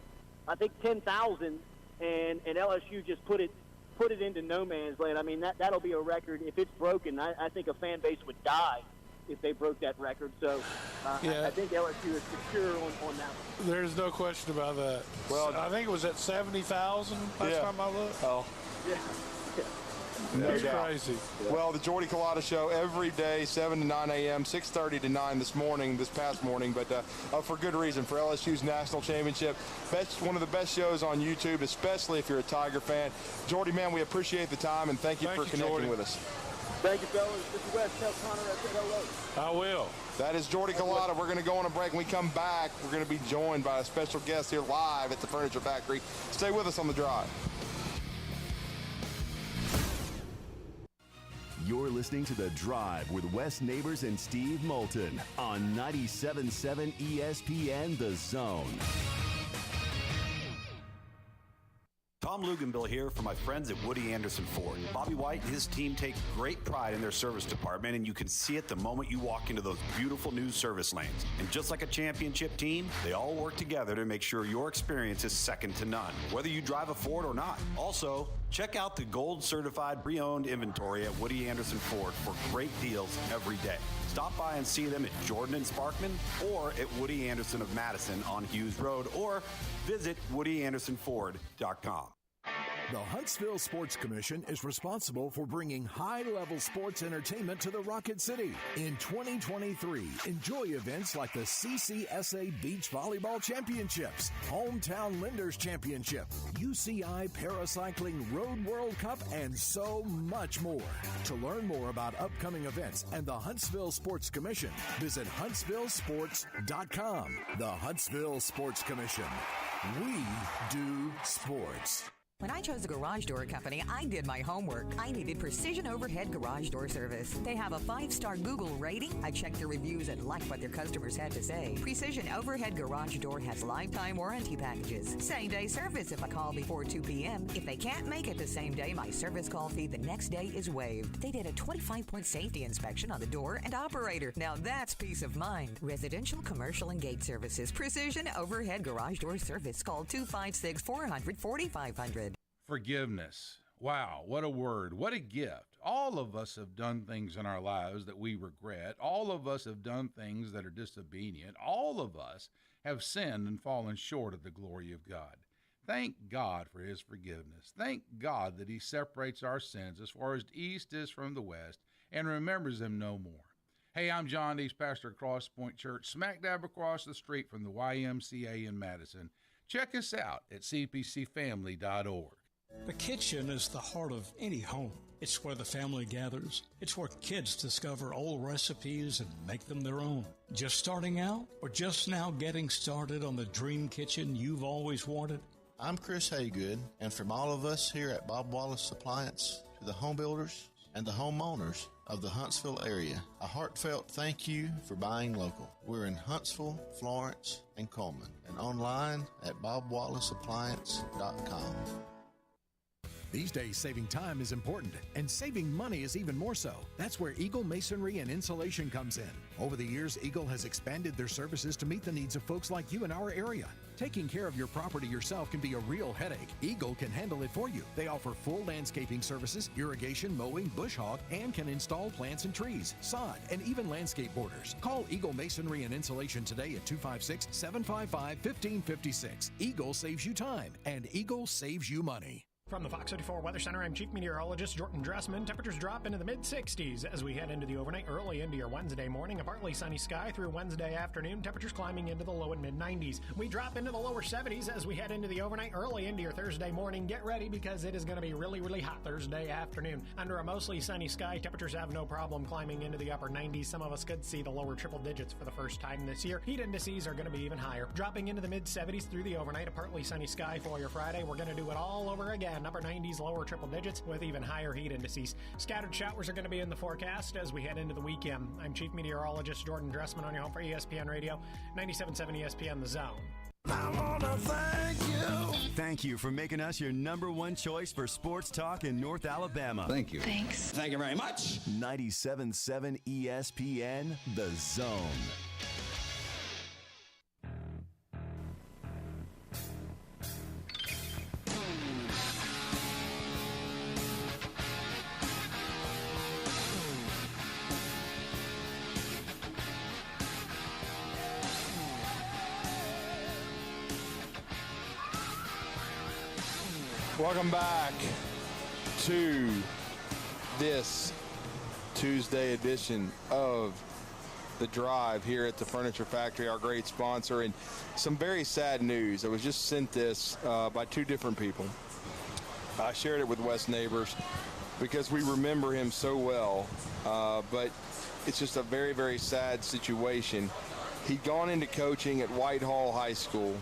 S18: I think, 10,000, and LSU just put it into no man's land. I mean, that'll be a record. If it's broken, I think a fan base would die if they broke that record. So I think LSU is secure on that one.
S8: There's no question about that. Well, I think it was at 70,000 last time I looked.
S7: Oh.
S18: Yeah.
S8: That's crazy.
S7: Well, the Jordy Culotta Show every day, 7 to 9 a.m., 6:30 to 9 this past morning, but for good reason, for LSU's national championship. One of the best shows on YouTube, especially if you're a Tiger fan. Jordy, man, we appreciate the time, and thank you for connecting
S8: Jordy.
S7: with us.
S18: Thank you, fellas. Mr. West, tell Connor I said hello.
S8: I will.
S7: That is Jordy Culotta. We're going to go on a break. When we come back, we're going to be joined by a special guest here live at the Furniture Factory. Stay with us on The Drive.
S5: You're listening to The Drive with Wes Neighbors and Steve Moulton on 97.7 ESPN The Zone.
S9: Tom Luganbill here for my friends at Woody Anderson Ford. Bobby White and his team take great pride in their service department, and you can see it the moment you walk into those beautiful new service lanes. And just like a championship team, they all work together to make sure your experience is second to none, whether you drive a Ford or not. Also, check out the gold certified pre-owned inventory at Woody Anderson Ford for great deals every day. Stop by and see them at Jordan and Sparkman or at Woody Anderson of Madison on Hughes Road, or visit WoodyAndersonFord.com.
S1: The Huntsville Sports Commission is responsible for bringing high-level sports entertainment to the Rocket City. In 2023, enjoy events like the CCSA Beach Volleyball Championships, Hometown Lenders Championship, UCI Paracycling Road World Cup, and so much more. To learn more about upcoming events and the Huntsville Sports Commission, visit HuntsvilleSports.com. The Huntsville Sports Commission. We do sports.
S19: When I chose a garage door company, I did my homework. I needed Precision Overhead Garage Door Service. They have a 5-star Google rating. I checked their reviews and liked what their customers had to say. Precision Overhead Garage Door has lifetime warranty packages. Same-day service if I call before 2 p.m. If they can't make it the same day, my service call fee the next day is waived. They did a 25-point safety inspection on the door and operator. Now that's peace of mind. Residential, commercial, and gate services. Precision Overhead Garage Door Service. Call 256-400-4500.
S20: Forgiveness. Wow, what a word. What a gift. All of us have done things in our lives that we regret. All of us have done things that are disobedient. All of us have sinned and fallen short of the glory of God. Thank God for his forgiveness. Thank God that he separates our sins as far as the east is from the west and remembers them no more. Hey, I'm John East, pastor of Cross Point Church, smack dab across the street from the YMCA in Madison. Check us out at cpcfamily.org.
S21: The kitchen is the heart of any home. It's where the family gathers. It's where kids discover old recipes and make them their own. Just starting out or just now getting started on the dream kitchen you've always wanted?
S22: I'm Chris Haygood, and from all of us here at Bob Wallace Appliance to the home builders,
S2: and the homeowners of the Huntsville area, a heartfelt thank you for buying local. We're in Huntsville, Florence, and Coleman, and online at bobwallaceappliance.com.
S1: These days, saving time is important, and saving money is even more so. That's where Eagle Masonry and Insulation comes in. Over the years, Eagle has expanded their services to meet the needs of folks like you in our area. Taking care of your property yourself can be a real headache. Eagle can handle it for you. They offer full landscaping services, irrigation, mowing, bush hog, and can install plants and trees, sod, and even landscape borders. Call Eagle Masonry and Insulation today at 256-755-1556. Eagle saves you time, and Eagle saves you money.
S22: From the Fox 34 Weather Center, I'm Chief Meteorologist Jordan Dressman. Temperatures drop into the mid-60s as we head into the overnight, early into your Wednesday morning. A partly sunny sky through Wednesday afternoon. Temperatures climbing into the low and mid-90s. We drop into the lower 70s as we head into the overnight, early into your Thursday morning. Get ready because it is going to be really, really hot Thursday afternoon. Under a mostly sunny sky, temperatures have no problem climbing into the upper 90s. Some of us could see the lower triple digits for the first time this year. Heat indices are going to be even higher. Dropping into the mid-70s through the overnight. A partly sunny sky for your Friday. We're going to do it all over again. Upper 90s, lower triple digits with even higher heat indices. Scattered showers are going to be in the forecast as we head into the weekend. I'm Chief Meteorologist Jordan Dressman on your home for ESPN Radio, 97.7 ESPN The Zone.
S5: I want to thank you. Thank you for making us your #1 choice for sports talk in North Alabama.
S23: Thank you.
S5: Thanks.
S23: Thank you very much.
S5: 97.7 ESPN The Zone.
S7: Welcome back to this Tuesday edition of The Drive here at the Furniture Factory, our great sponsor, and some very sad news. I was just sent this by two different people. I shared it with Wes Neighbors because we remember him so well, but it's just a very, very sad situation. He'd gone into coaching at Whitehall High School,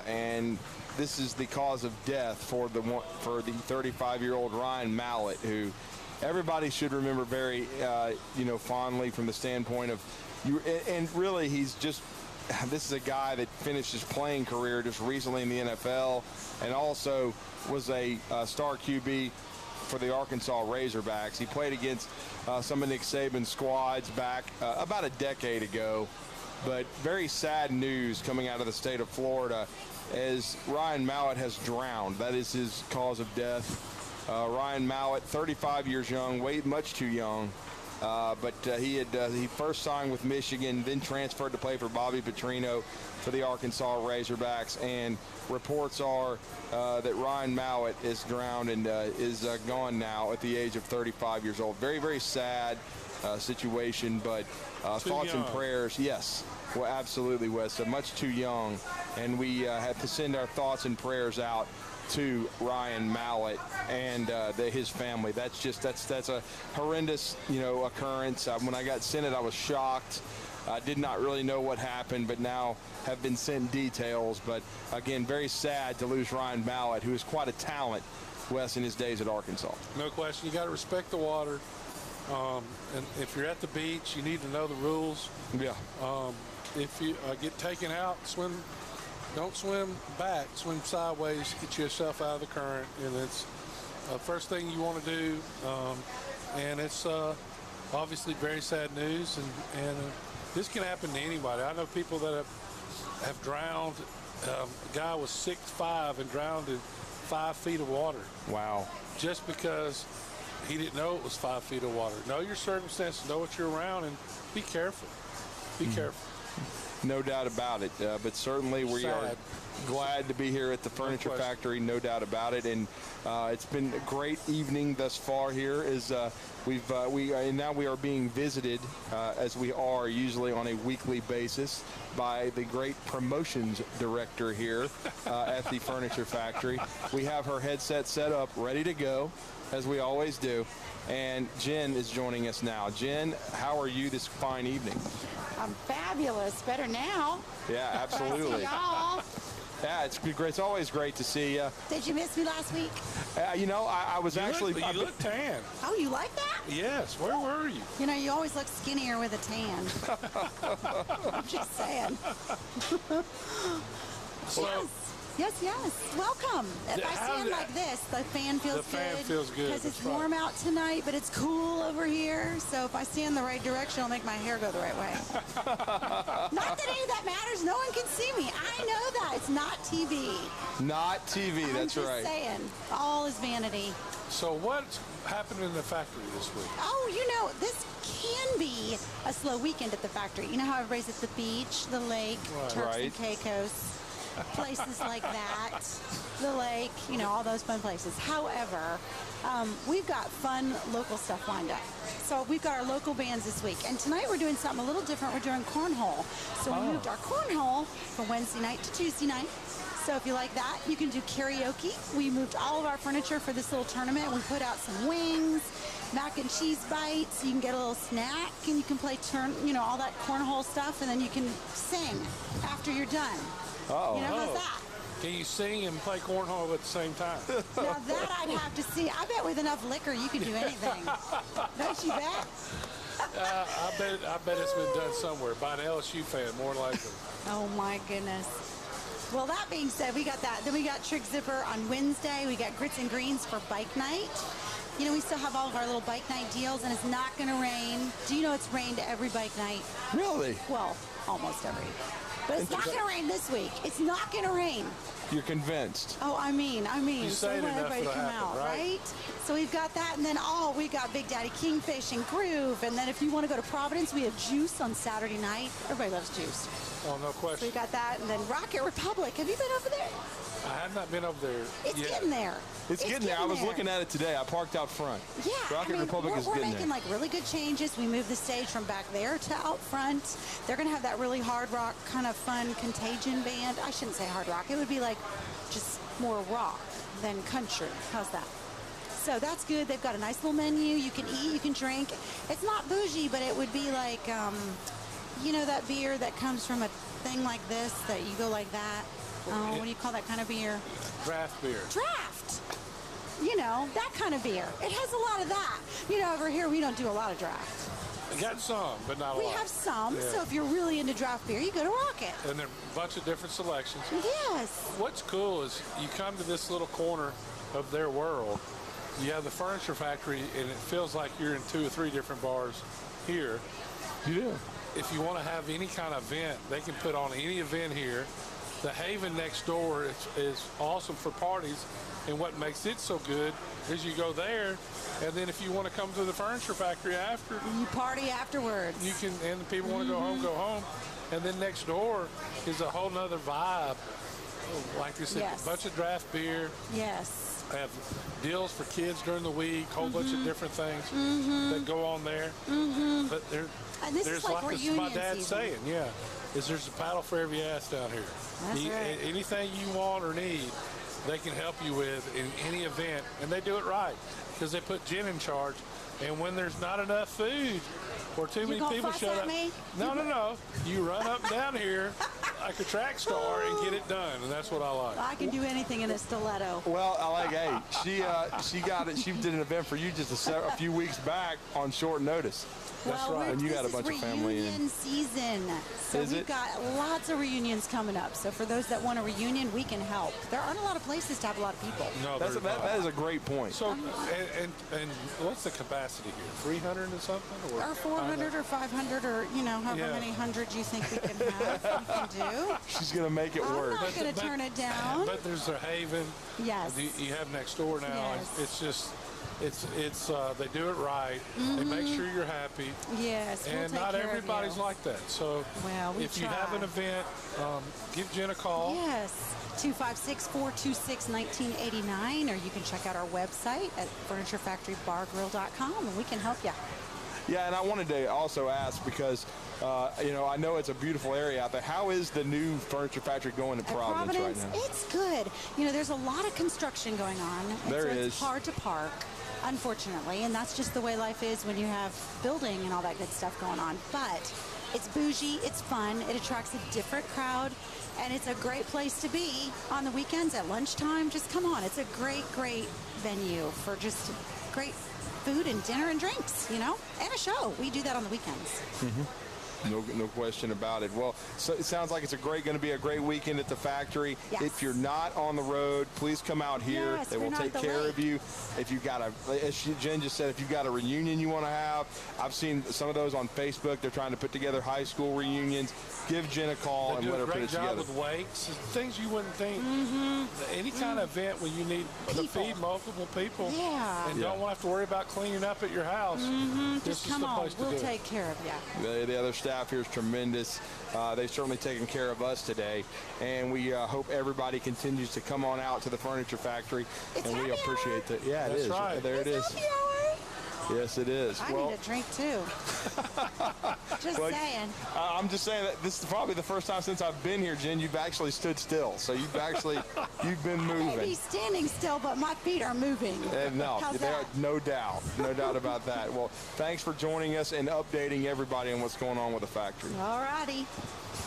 S7: and this is the cause of death for the 35-year-old Ryan Mallett, who everybody should remember very, fondly from the standpoint of you. And really, this is a guy that finished his playing career just recently in the NFL, and also was a star QB for the Arkansas Razorbacks. He played against some of Nick Saban's squads back about a decade ago. But very sad news coming out of the state of Florida as Ryan Mallett has drowned. That is his cause of death. Ryan Mallett, 35 years young, way much too young. But he first signed with Michigan, then transferred to play for Bobby Petrino for the Arkansas Razorbacks. And reports are that Ryan Mallett is drowned and is gone now at the age of 35 years old. Very, very sad situation, but thoughts and prayers. Yes, well, absolutely, Wes. Much too young, and we have to send our thoughts and prayers out to Ryan Mallett and his family. That's a horrendous, occurrence. When I got sent it, I was shocked. I did not really know what happened, but now have been sent details. But again, very sad to lose Ryan Mallett, who is quite a talent, Wes, in his days at Arkansas.
S8: No question. You got to respect the water. And if you're at the beach, you need to know the rules.
S7: Yeah.
S8: If you get taken out, don't swim back. Swim sideways. Get yourself out of the current. And it's the first thing you want to do. And it's obviously very sad news. And this can happen to anybody. I know people that have drowned. A guy was 6'5" and drowned in 5 feet of water.
S7: Wow. Just
S8: because he didn't know it was 5 feet of water. Know your circumstances, know what you're around, and be careful. Be careful.
S7: No doubt about it. But certainly we are glad to be here at the Furniture Factory, no doubt about it. And it's been a great evening thus far here. Now we are being visited, as we are usually on a weekly basis, by the great promotions director here at the Furniture Factory. We have her headset set up, ready to go, as we always do. And Jen is joining us now. Jen, how are you this fine evening?
S24: I'm fabulous. Better now.
S7: Yeah, absolutely.
S24: Y'all.
S7: Yeah, it's great. It's always great to see you.
S3: Did you miss me last week?
S7: I was actually.
S8: You look tan.
S3: Oh, you like that?
S8: Yes. Where were you?
S3: You know, you always look skinnier with a tan. I'm just saying. Yes. Welcome. If I stand like this, the fan feels good.
S8: The fan feels good.
S3: Because it's warm out tonight, but it's cool over here. So if I stand the right direction, it'll make my hair go the right way. Not that any of that matters. No one can see me. I know that. It's not TV.
S7: Not TV, that's right.
S3: I'm just saying. All is vanity.
S8: So what's happening in the factory this week?
S3: Oh, this can be a slow weekend at the factory. You know how everybody's at the beach, the lake, Turks and Caicos. Places like that, the lake, all those fun places. However, we've got fun local stuff lined up. So we've got our local bands this week. And tonight we're doing something a little different. We're doing cornhole. So we moved our cornhole from Wednesday night to Tuesday night. So if you like that, you can do karaoke. We moved all of our furniture for this little tournament. We put out some wings, mac and cheese bites. You can get a little snack, and you can play all that cornhole stuff, and then you can sing after you're done. How's that?
S8: Can you sing and play cornhole at the same time?
S3: Now that I'd have to see. I bet with enough liquor you could do anything. Don't you bet?
S8: I bet it's been done somewhere by an LSU fan, more likely.
S3: Oh my goodness. Well, that being said, we got that. Then we got Trick Zipper on Wednesday. We got Grits and Greens for bike night. We still have all of our little bike night deals, and it's not going to rain. Do you know it's rained every bike night?
S7: Really?
S3: Well, almost every. But it's not going to rain this week. It's not going to rain.
S7: You're convinced.
S3: Oh, I mean. So I want everybody to come out, right? So we've got that, and then we got Big Daddy Kingfish and Groove. And then if you want to go to Providence, we have Juice on Saturday night. Everybody loves Juice.
S8: Oh, no question.
S3: So we got that, and then Rocket Republic. Have you been over there?
S8: I have not been over there.
S3: It's getting there.
S7: It's getting there. I was looking at it today. I parked out front.
S3: Yeah,
S7: Rocket Republic is getting there.
S3: We're making really good changes. We moved the stage from back there to out front. They're going to have that really hard rock kind of fun Contagion band. I shouldn't say hard rock. It would be like just more rock than country. How's that? So that's good. They've got a nice little menu. You can eat, you can drink. It's not bougie, but it would be like, that beer that comes from a thing like this that you go like that. What do you call that kind of beer?
S8: Draft beer.
S3: Draft. That kind of beer. It has a lot of that. Over here we don't do a lot of draft.
S8: We got some, but not a lot.
S3: We have some.
S8: Yeah.
S3: So if you're really into draft beer, you go to Rocket.
S8: And there are a bunch of different selections.
S3: Yes.
S8: What's cool is you come to this little corner of their world. You have the furniture factory, and it feels like you're in 2 or 3 different bars here.
S7: You do.
S8: If you want to have any kind of event, they can put on any event here. The Haven next door is awesome for parties, and what makes it so good is you go there, and then if you want to come to the furniture factory after,
S3: you party afterwards.
S8: You can, and the people want to go home, and then next door is a whole nother vibe. Like I said, a bunch of draft beer.
S3: Yes.
S8: Have deals for kids during the week, whole bunch of different things that go on there. But there's like my dad's saying, is there's a paddle for every ass down here.
S3: That's right.
S8: Anything you want or need, they can help you with in any event, and they do it right because they put Jen in charge. And when there's not enough food or too many people show up, no, you run up and down here like a track star and get it done, and that's what I like.
S3: I can do anything in a stiletto.
S7: Well, I like. She got it. She did an event for you just a few weeks back on short notice.
S8: That's right.
S7: And you got a bunch of family in.
S3: Reunion season. So we've got lots of reunions coming up. So for those that want a reunion, we can help. There aren't a lot of places to have a lot of people.
S8: No,
S7: that is a great point.
S8: So, and what's the capacity here? 300 and something?
S3: Or 400 or 500 or, however many hundred you think we can have, we can do.
S7: She's going to make it work.
S3: I'm not going to turn it down.
S8: But there's a Haven.
S3: Yes.
S8: You have next door now.
S3: Yes.
S8: It's just... they do it right. They make sure you're happy.
S3: Yes,
S8: and not everybody's like that. So if you have an event, give Jen a call.
S3: Yes, 256-426-1989, or you can check out our website at FurnitureFactoryBarGrill.com, and we can help you.
S7: Yeah, and I wanted to also ask because, I know it's a beautiful area out there. How is the new furniture factory going in Providence right now?
S3: It's good. There's a lot of construction going on. It's hard to park, unfortunately, and that's just the way life is when you have building and all that good stuff going on. But It's bougie, it's fun, it attracts a different crowd, and it's a great place to be on the weekends at lunchtime. Just come on. It's a great, great venue for just great food and dinner and drinks, and a show. We do that on the weekends.
S7: Mm-hmm. No question about it. Well, so it sounds like it's going to be a great weekend at the factory.
S3: Yes.
S7: If you're not on the road, please come out here.
S3: Yes,
S7: they will take care of you. If you've got as Jen just said, if you've got a reunion you want to have, I've seen some of those on Facebook. They're trying to put together high school reunions. Give Jen a call and let her put it together.
S8: They do a great job with weights, things you wouldn't think. Any kind of event where you need to feed multiple people and don't want to have to worry about cleaning up at your house.
S3: Just come on. We'll take care of you.
S7: The other staff here is tremendous. They've certainly taken care of us today, and we hope everybody continues to come on out to the Furniture Factory, and we appreciate that. Yeah, it is.
S8: Right.
S7: There it is. Yes, it is.
S3: I need a drink too. Just saying.
S7: I'm just saying that this is probably the first time since I've been here, Jen, you've actually stood still. So you've been moving.
S3: I may be standing still, but my feet are moving.
S7: No doubt about that. Well, thanks for joining us and updating everybody on what's going on with the factory.
S3: All righty.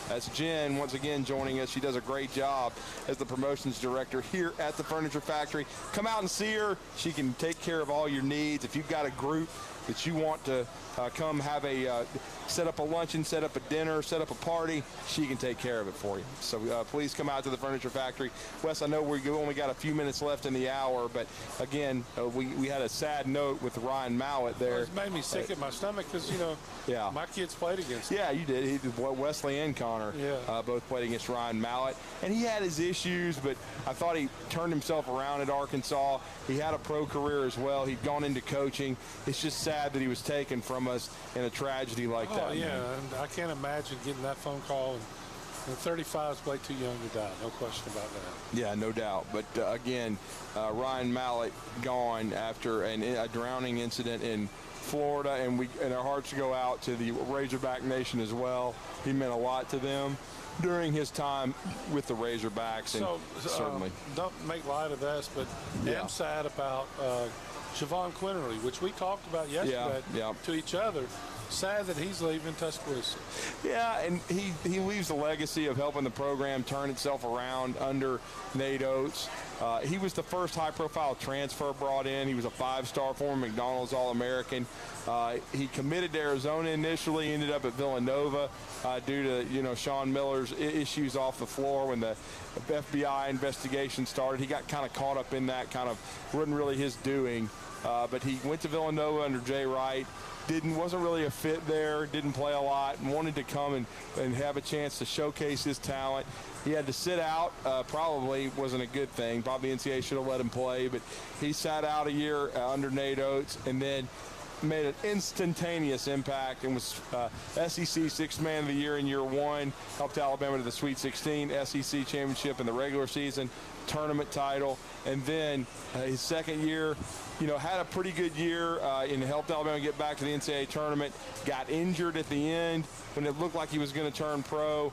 S7: That's Jen once again joining us. She does a great job as the promotions director here at the Furniture Factory. Come out and see her. She can take care of all your needs. If you've got a group that you want to come have set up a luncheon, set up a dinner, set up a party, she can take care of it for you. So please come out to the Furniture Factory. Wes, I know we only got a few minutes left in the hour, but again, we had a sad note with Ryan Mallett there.
S8: Well, it made me sick at my stomach because, my kids played against him.
S7: Yeah, you did. Wesley and Connor both played against Ryan Mallett. And he had his issues, but I thought he turned himself around at Arkansas. He had a pro career as well. He'd gone into coaching. It's just sad that he was taken from us in a tragedy like that.
S8: Oh, yeah, and I can't imagine getting that phone call. And 35 is way too young to die, no question about that.
S7: Yeah, no doubt. But again, Ryan Mallett gone after a drowning incident in Florida, and our hearts go out to the Razorback Nation as well. He meant a lot to them during his time with the Razorbacks, and certainly.
S8: Don't make light of this, but I'm sad about Siobhan Quinterly, which we talked about yesterday to each other. Sad that he's leaving Tuscaloosa.
S7: Yeah, and he leaves a legacy of helping the program turn itself around under Nate Oates. He was the first high-profile transfer brought in. He was a 5-star former McDonald's All-American. He committed to Arizona initially, ended up at Villanova due to Sean Miller's issues off the floor when the FBI investigation started. He got kind of caught up in that, wasn't really his doing. But he went to Villanova under Jay Wright. Wasn't really a fit there, didn't play a lot, and wanted to come and have a chance to showcase his talent. He had to sit out, probably wasn't a good thing. Probably NCAA should have let him play, but he sat out a year under Nate Oates and then made an instantaneous impact and was SEC Sixth Man of the Year in year one, helped Alabama to the Sweet 16, SEC championship in the regular season, tournament title, and then his second year, had a pretty good year and helped Alabama get back to the NCAA tournament, got injured at the end when it looked like he was going to turn pro,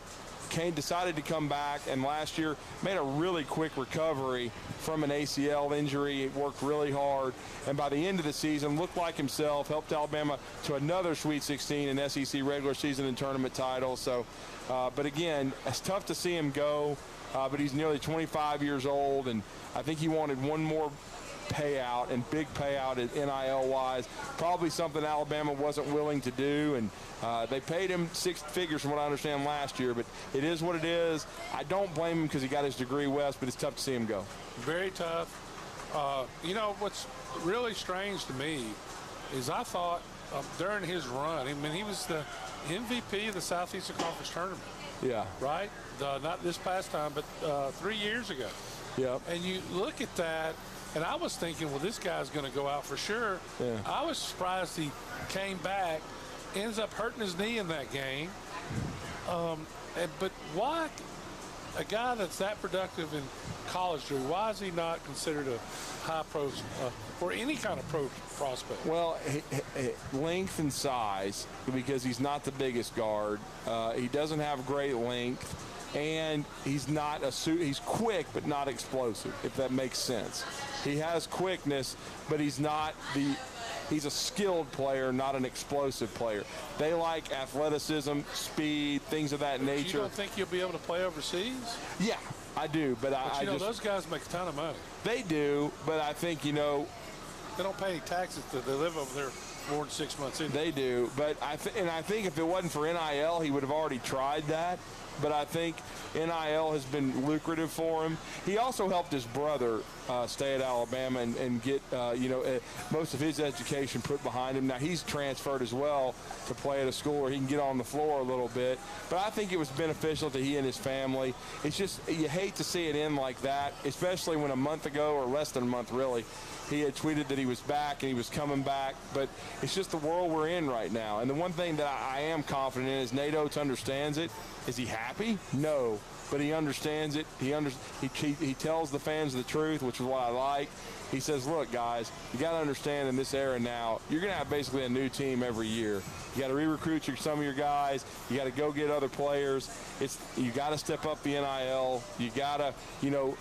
S7: decided to come back, and last year made a really quick recovery from an ACL injury. Worked really hard, and by the end of the season looked like himself, helped Alabama to another Sweet 16 and SEC regular season and tournament title. So, but again, it's tough to see him go, but he's nearly 25 years old, and I think he wanted one more payout, and big payout at NIL-wise. Probably something Alabama wasn't willing to do, and they paid him 6 figures from what I understand last year, but it is what it is. I don't blame him because he got his degree, West, but it's tough to see him go.
S8: Very tough. What's really strange to me is I thought during his run, he was the MVP of the Southeastern Conference tournament.
S7: Yeah.
S8: Right? Not this past time, but 3 years ago.
S7: Yep.
S8: And you look at that, and I was thinking, well, this guy's going to go out for sure.
S7: Yeah.
S8: I was surprised he came back, ends up hurting his knee in that game. But why a guy that's that productive in college, Drew, why is he not considered a high pro or any kind of pro prospect?
S7: Well, length and size, because he's not the biggest guard. He doesn't have great length. And he's he's quick but not explosive, if that makes sense. He has quickness, but he's not He's a skilled player, not an explosive player. They like athleticism, speed, things of that nature.
S8: You don't think you'll be able to play overseas?
S7: Yeah, I do, but
S8: you know, those guys make a ton of money.
S7: They do, but I think, you know,
S8: they don't pay any taxes. They live over there more than 6 months in.
S7: They do, but I think if it wasn't for NIL, he would have already tried that. But I think NIL has been lucrative for him. He also helped his brother stay at Alabama and get, most of his education put behind him. Now, he's transferred as well to play at a school where he can get on the floor a little bit. But I think it was beneficial to he and his family. It's just, you hate to see it end like that, especially when a month ago, or less than a month really, he had tweeted that he was back and he was coming back. But it's just the world we're in right now. And the one thing that I am confident in is Nate Oates understands it. Is he happy? No. But he understands it. He tells the fans the truth, which is what I like. He says, look, guys, you got to understand in this era now, you're going to have basically a new team every year. You got to re-recruit some of your guys. You got to go get other players. You got to step up the NIL. You got to,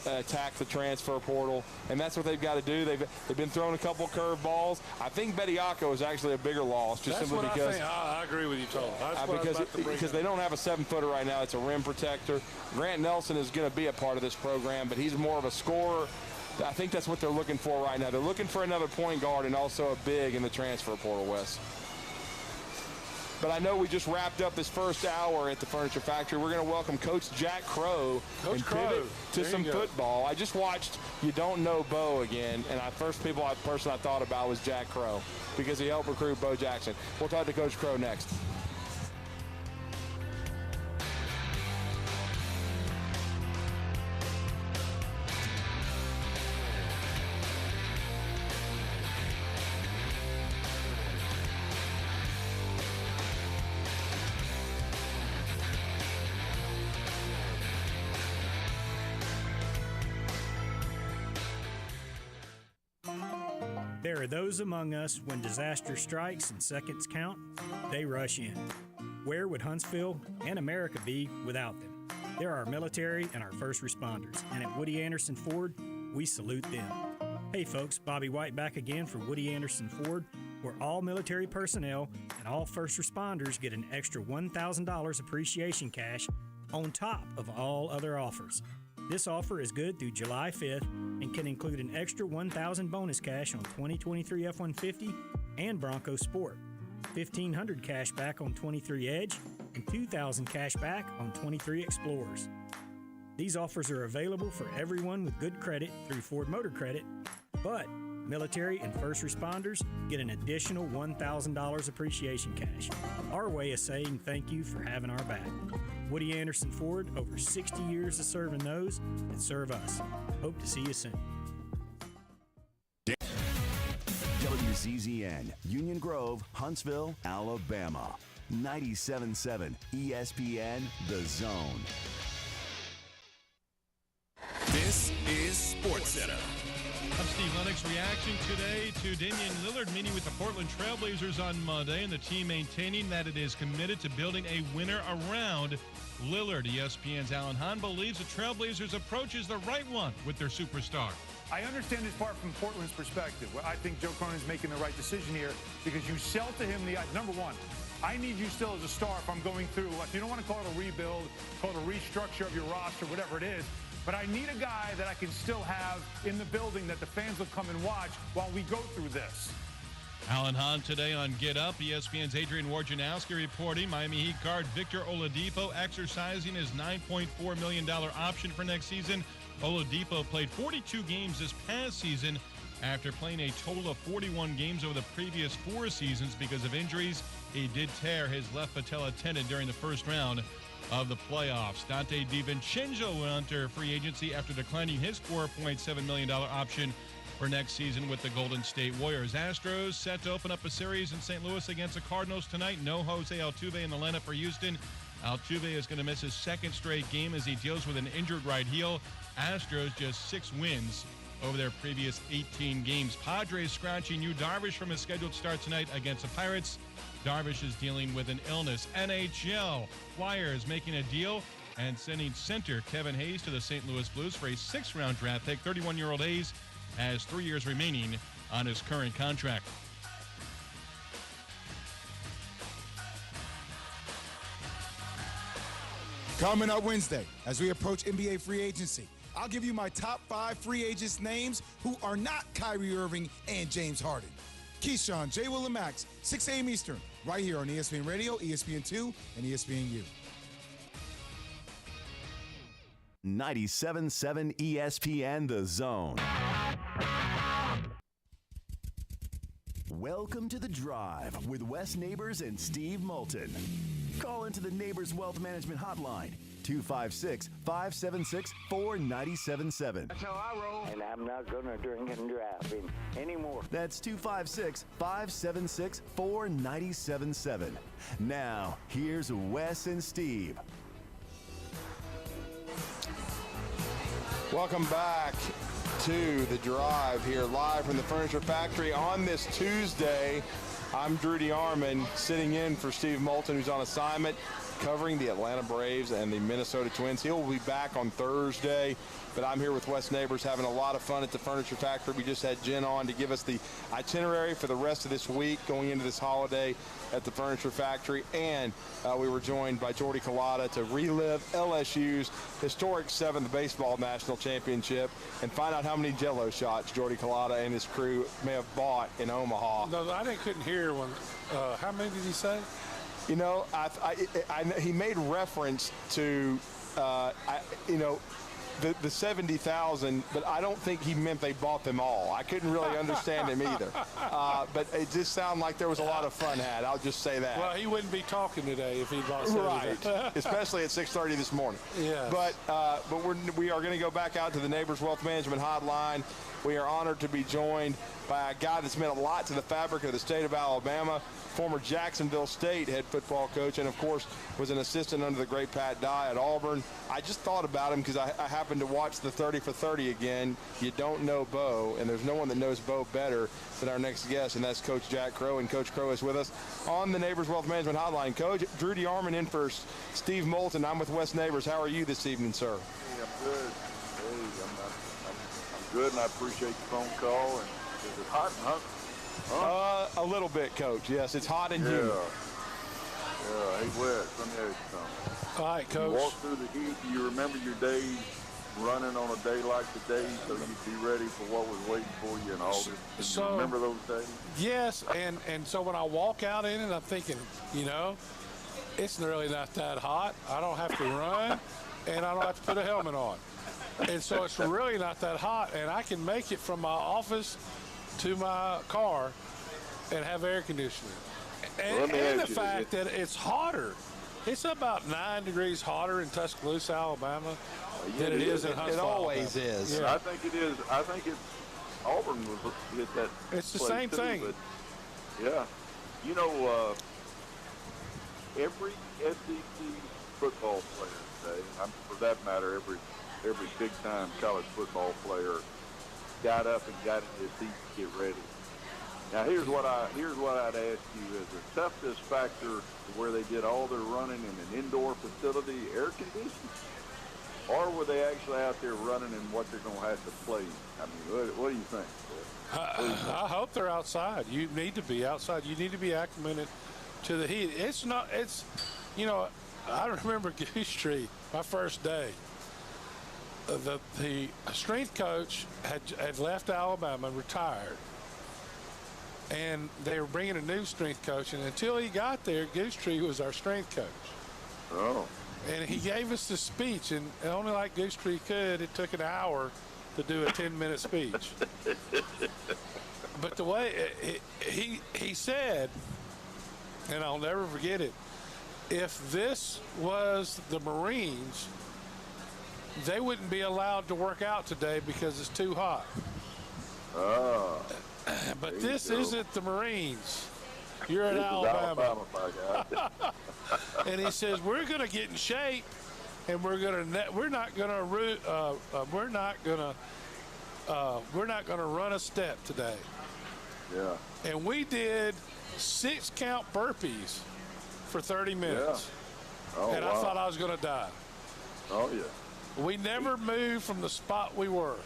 S7: attack the transfer portal, and that's what they've got to do. They've been throwing a couple curve balls. I think Bediako is actually a bigger loss, just
S8: that's
S7: simply because
S8: I agree with you totally.
S7: Because they don't have a 7-footer right now. It's a rim protector. Grant Nelson is going to be a part of this program, but he's more of a scorer. I think that's what they're looking for right now. They're looking for another point guard and also a big in the transfer portal, Wes. But I know we just wrapped up this first hour at the Furniture Factory. We're going to welcome Coach Jack Crow and pivot to some football. I just watched You Don't Know Bo again, and the first person I thought about was Jack Crow because he helped recruit Bo Jackson. We'll talk to Coach Crow next.
S4: There are those among us when disaster strikes and seconds count, they rush in. Where would Huntsville and America be without them? They're our military and our first responders, and at Woody Anderson Ford, we salute them. Hey folks, Bobby White back again for Woody Anderson Ford, where all military personnel and all first responders get an extra $1,000 appreciation cash on top of all other offers. This offer is good through July 5th and can include an extra $1,000 bonus cash on 2023 F-150 and Bronco Sport, $1,500 cash back on 23 Edge, and $2,000 cash back on 23 Explorers. These offers are available for everyone with good credit through Ford Motor Credit, but military and first responders get an additional $1,000 appreciation cash. Our way of saying thank you for having our back. Woody Anderson Ford, over 60 years of serving those that serve us. Hope to see you soon.
S5: WCZN, Union Grove, Huntsville, Alabama. 97.7 ESPN, The Zone.
S6: This is SportsCenter.
S23: I'm Steve Lennox. Reaction today to Damian Lillard meeting with the Portland Trailblazers on Monday, and the team maintaining that it is committed to building a winner around Lillard. ESPN's Alan Hahn believes the Trailblazers' approach is the right one with their superstar.
S24: I understand this part from Portland's perspective. I think Joe Cronin's making the right decision here because you sell to him the number one. I need you still as a star if I'm going through. If you don't want to call it a rebuild, call it a restructure of your roster, whatever it is. But I need a guy that I can still have in the building that the fans will come and watch while we go through this.
S23: Alan Hahn today on Get Up. ESPN's Adrian Wojnarowski reporting Miami Heat guard Victor Oladipo exercising his $9.4 million option for next season. Oladipo played 42 games this past season after playing a total of 41 games over the previous 4 seasons because of injuries. He did tear his left patella tendon during the first round of the playoffs. Dante DiVincenzo went under free agency after declining his $4.7 million option for next season with the Golden State Warriors. Astros set to open up a series in St. Louis against the Cardinals tonight. No Jose Altuve in the lineup for Houston. Altuve is going to miss his second straight game as he deals with an injured right heel. Astros just 6 wins over their previous 18 games. Padres scratching Yu Darvish from his scheduled start tonight against the Pirates. Darvish is dealing with an illness. NHL, Flyers making a deal and sending center Kevin Hayes to the St. Louis Blues for a 6th-round draft pick. 31-year-old Hayes has 3 years remaining on his current contract.
S10: Coming up Wednesday, as we approach NBA free agency, I'll give you my top 5 free agents names who are not Kyrie Irving and James Harden. Keyshawn, J. Will, and Max, 6 a.m. Eastern, right here on ESPN Radio, ESPN2, and ESPNU.
S5: 97.7 ESPN The Zone. Welcome to The Drive with Wes Neighbors and Steve Moulton. Call into the Neighbors Wealth Management Hotline, 256-576-4977.
S11: That's how I roll. And I'm not going to drink and drive anymore.
S5: That's 256-576-4977. Now, here's Wes and Steve.
S7: Welcome back to The Drive here live from the Furniture Factory on this Tuesday. I'm Drew DeArmond sitting in for Steve Moulton, who's on assignment covering the Atlanta Braves and the Minnesota Twins. He'll be back on Thursday, but I'm here with Wes Neighbors having a lot of fun at the Furniture Factory. We just had Jen on to give us the itinerary for the rest of this week going into this holiday at the Furniture Factory, and we were joined by Jordy Culotta to relive LSU's historic 7th baseball national championship and find out how many Jell-O shots Jordy Culotta and his crew may have bought in Omaha.
S8: No, I couldn't hear when. How many did he say?
S7: You know, he made reference to, the 70,000, but I don't think he meant they bought them all. I couldn't really understand him either. But it just sounded like there was a lot of fun had. I'll just say that.
S8: Well, he wouldn't be talking today if he bought 70,000.
S7: Right, especially at 6:30 this morning.
S8: Yeah.
S7: But we are going to go back out to the Neighbors Wealth Management Hotline. We are honored to be joined by a guy that's meant a lot to the fabric of the state of Alabama, former Jacksonville State head football coach, and, of course, was an assistant under the great Pat Dye at Auburn. I just thought about him because I happened to watch the 30 for 30 again. You don't know Bo, and there's no one that knows Bo better than our next guest, and that's Coach Jack Crow. And Coach Crow is with us on the Neighbors Wealth Management Hotline. Coach, Drew DeArmond in for Steve Moulton. I'm with Wes Neighbors. How are you this evening, sir?
S12: Hey, I'm good. Hey, I'm good, and I appreciate the phone call. And is it hot and hungry? Huh?
S7: A little bit, Coach. Yes, it's hot and humid.
S12: Yeah. Hey, Wes, let me ask you something.
S8: All right, Coach.
S12: You walk through the heat. Do you remember your days running on a day like today so you'd be ready for what was waiting for you in August? Do you remember those days?
S8: Yes, and so when I walk out in it, I'm thinking, it's really not that hot. I don't have to run, and I don't have to put a helmet on. And so it's really not that hot, and I can make it from my office to my car and have air conditioning. And the fact that it's hotter. It's about 9 degrees hotter in Tuscaloosa, Alabama than it is in Huntsville.
S7: It always is.
S12: Yeah. I think it is. I think it's Auburn was hit that.
S8: It's the same thing.
S12: But yeah. Every SEC football player today, for that matter, every big-time college football player got up and got in his seat to get ready. Now here's what I'd ask you: is the toughness factor where they did all their running in an indoor facility, air conditioned, or were they actually out there running in what they're going to have to play? I mean, what do you think?
S8: I hope they're outside. You need to be outside. You need to be acclimated to the heat. I remember Goose Street, my first day. The strength coach had left Alabama and retired. And they were bringing a new strength coach. And until he got there, Goose Tree was our strength coach.
S12: Oh.
S8: And he gave us the speech. And only like Goose Tree could, it took an hour to do a 10-minute speech. But the way he said, and I'll never forget it, if this was the Marines, they wouldn't be allowed to work out today because it's too hot.
S12: Oh.
S8: But this isn't the Marines. You're in Alabama. And he says we're going to get in shape, and we're not going to run a step today.
S12: Yeah.
S8: And we did 6 count burpees for 30 minutes.
S12: Yeah. Oh,
S8: and I thought I was going to die.
S12: Oh yeah.
S8: We never moved from the spot we were.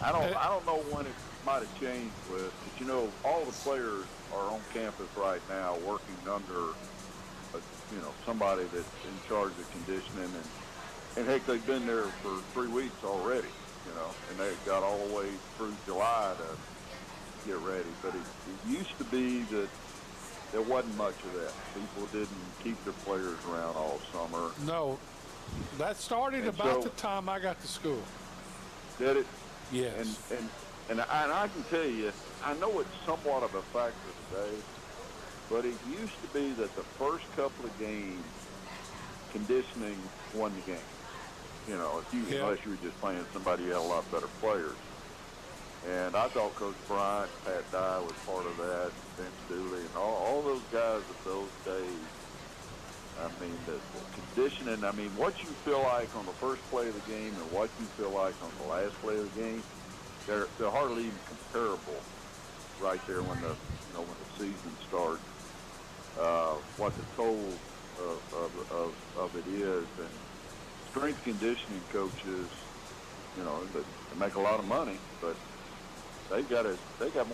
S12: I don't know when it might have changed with, but all the players are on campus right now working under somebody that's in charge of conditioning, and heck, they've been there for 3 weeks already, and they got all the way through July to get ready. But it used to be that there wasn't much of that. People didn't keep their players around all summer.
S8: No, that started about the time I got to school.
S12: Did it?
S8: Yes.
S12: And I can tell you, I know it's somewhat of a factor today, but it used to be that the first couple of games, conditioning won the game. Unless you were just playing somebody who had a lot better players. And I thought Coach Bryant, Pat Dye was part of that, Vince Dooley, and all those guys of those days. I mean, the conditioning, what you feel like on the first play of the game and what you feel like on the last play of the game, they're hardly even comparable right there when the season starts. What the toll of it is, and strength conditioning coaches, they make a lot of money, but they got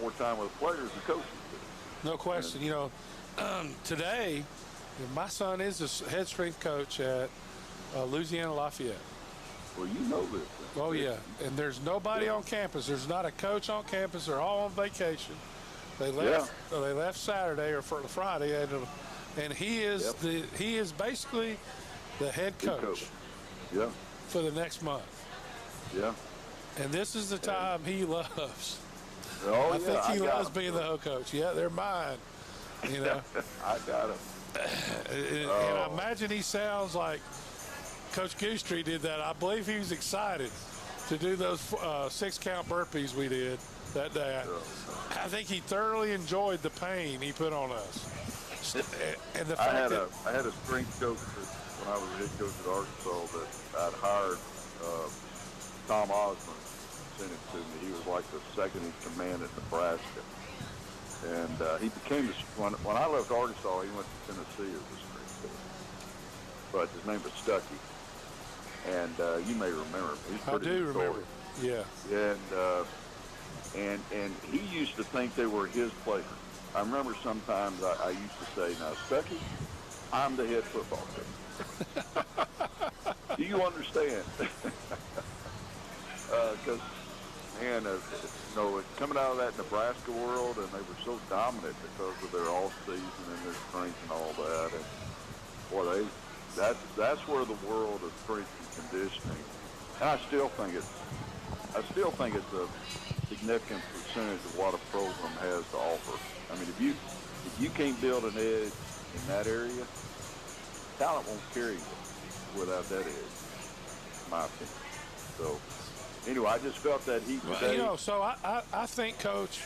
S12: more time with the players than coaches do.
S8: No question. Today, my son is a head strength coach at Louisiana Lafayette.
S12: Well, you know this.
S8: Oh, yeah. And there's nobody on campus. There's not a coach on campus. They're all on vacation. They left Saturday or for Friday, and he is he is basically the head coach.
S12: Yeah.
S8: For the next month.
S12: Yeah.
S8: And this is the time he loves.
S12: Oh,
S8: I think he loves being the head coach. Yeah, they're mine.
S12: I got him.
S8: And I imagine he sounds like Coach Goostree did that. I believe he was excited to do those 6-count burpees we did that day. I think he thoroughly enjoyed the pain he put on us. And the fact
S12: I had a strength coach when I was head coach at Arkansas that I'd hired. Tom Osborne sent him to me. He was like the second in command at Nebraska. And he became, when I left Arkansas, he went to Tennessee as a strength coach. But his name was Stuckey. And you may remember him. He's pretty
S8: I do remember. Yeah.
S12: And he used to think they were his players. I remember sometimes I used to say, now, Stuckey, I'm the head football coach. Do you understand? Because, man, coming out of that Nebraska world, and they were so dominant because of their off-season and their strength and all that. And, boy, that's where the world of strength and conditioning. And I still think it's a significant percentage of what a program has to offer. I mean, if you can't build an edge in that area, talent won't carry you without that edge, in my opinion. So, anyway, I just felt that heat today.
S8: So I think, Coach,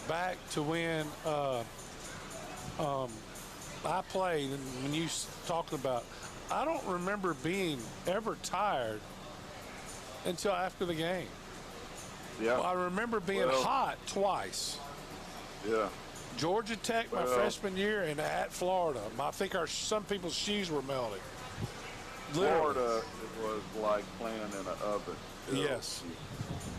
S8: back to when I played, and when you talking about, I don't remember being ever tired until after the game.
S12: Yeah.
S8: Well, I remember being hot twice.
S12: Yeah.
S8: Georgia Tech my freshman year, and at Florida. I think some people's shoes were melting. Literally.
S12: Florida, it was like playing in an oven.
S8: Yes.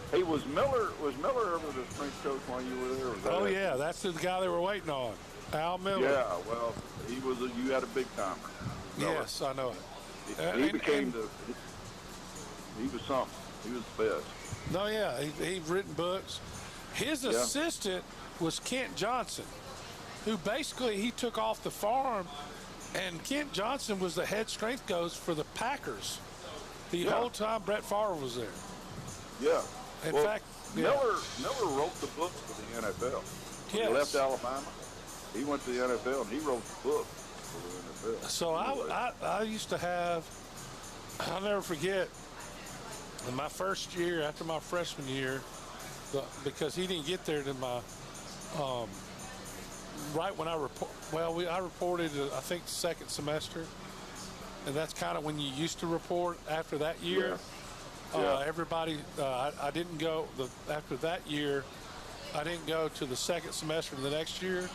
S12: Hey, was Miller ever the strength coach while you were there?
S8: Oh, yeah, that's the guy they were waiting on, Al Miller.
S12: Yeah, well, you had a big timer.
S8: Yes, I know it.
S12: He was something. He was the best.
S8: No, yeah, he's written books. His assistant was Kent Johnson, who basically he took off the farm, and Kent Johnson was the head strength coach for the Packers the whole time Brett Favre was there.
S12: Yeah.
S8: In fact,
S12: Miller wrote the book for the NFL.
S8: Yes.
S12: He left Alabama. He went to the NFL, and he wrote the book for the NFL.
S8: So I used to have, I'll never forget, in my first year, after my freshman year, because he didn't get there to my, right when I I reported, I think, second semester, and that's kind of when you used to report after that year. Everybody, I didn't go, after that year, I didn't go to the second semester of the next year,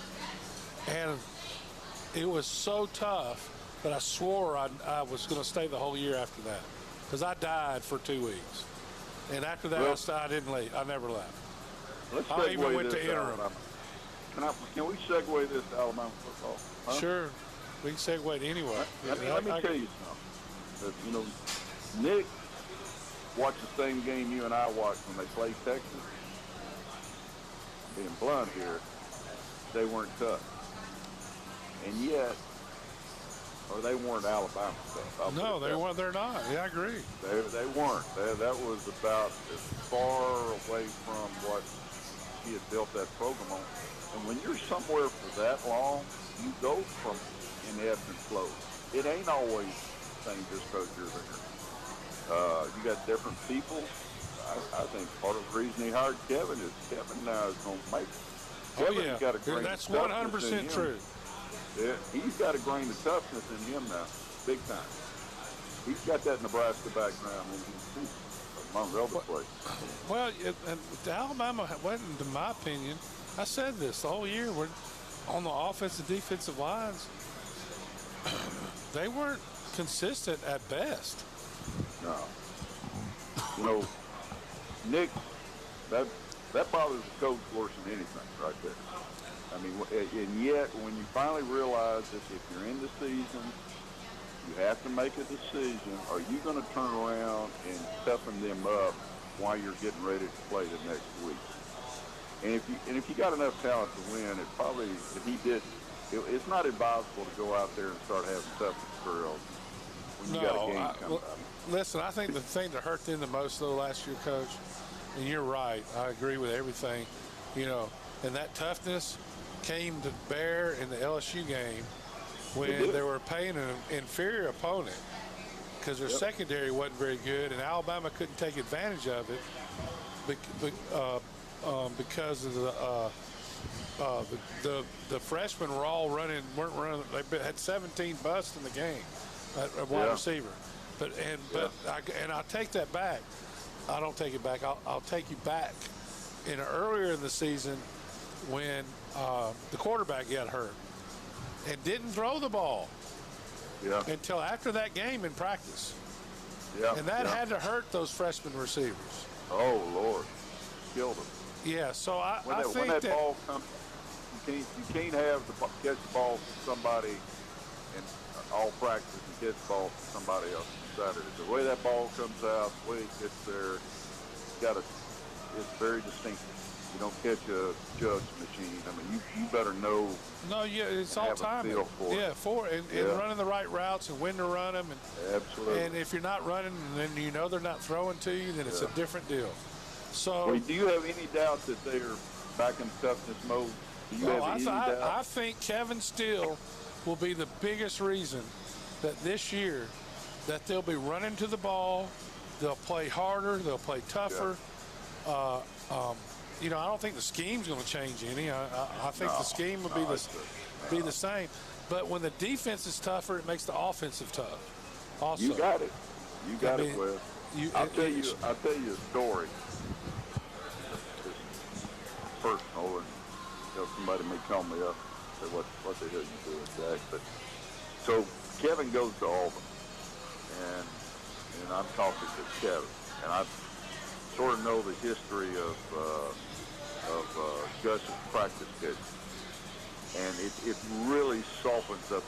S8: and it was so tough that I swore I was going to stay the whole year after that, because I died for 2 weeks. And after that, I didn't leave. I never left.
S12: Let's
S8: I even went
S12: this
S8: to interim.
S12: Can we segue this to Alabama football? Huh?
S8: Sure. We can segue anywhere.
S12: Let me tell you something. Nick watched the same game you and I watched when they played Texas. Being blunt here, they weren't tough. And yet, or they weren't Alabama tough.
S8: No, they weren't. They're not. Yeah, I agree.
S12: They weren't. That was about as far away from what he had built that program on. And when you're somewhere for that long, you go from an ebb and flow. It ain't always the same just because you're there. You got different people. I think part of the reason he hired Kevin is Kevin now is going to make it. Kevin's got a grain
S8: that's
S12: of toughness
S8: 100%
S12: in him.
S8: true.
S12: Yeah, he's got a grain of toughness in him now, big time. He's got that Nebraska background in him too, among other places.
S8: Well, Alabama wasn't, in my opinion, I said this the whole year, we're on the offensive defensive lines, they weren't consistent at best.
S12: No. Nick, that bothers the coach worse than anything right there. I mean, and yet when you finally realize that if you're in the season, you have to make a decision. Are you going to turn around and toughen them up while you're getting ready to play the next week? And if you got enough talent to win, it probably, if he did, it's not advisable to go out there and start having toughness drills when you got a game coming up.
S8: Listen, I think the thing that hurt them the most, though, last year, Coach, and you're right, I agree with everything, and that toughness came to bear in the LSU game when they were playing an inferior opponent because their secondary wasn't very good, and Alabama couldn't take advantage of it because of the freshmen weren't running. They had 17 busts in the game at wide receiver. But I'll take that back. I don't take it back. I'll take you back. Earlier in the season, when the quarterback got hurt and didn't throw the ball until after that game in practice. And that had to hurt those freshman receivers.
S12: Oh, Lord. Killed them.
S8: Yeah, so I think
S12: when that ball comes, you can't catch the ball from somebody in all practice and catch the ball from somebody else on Saturday. The way that ball comes out, the way it gets there, it's very distinctive. You don't catch a judge machine. I mean, you better know.
S8: No, yeah, it's all timing. And running the right routes and when to run them.
S12: Absolutely.
S8: And if you're not running and then they're not throwing to you, then it's a different deal. So,
S12: do you have any doubt that they are back in toughness mode? Do you have any doubt?
S8: I think Kevin Steele will be the biggest reason that this year that they'll be running to the ball, they'll play harder, they'll play tougher. I don't think the scheme's going to change any. I think the scheme will be the same. But when the defense is tougher, it makes the offensive tough. Also,
S12: you got it. You got it, Wes. I'll tell you a story. It's personal, and somebody may call me up and say, "What the hell you doing, Jack?" But so Kevin goes to Auburn, and I'm talking to Kevin, and I sort of know the history of Gus's practice schedule, and it really softens up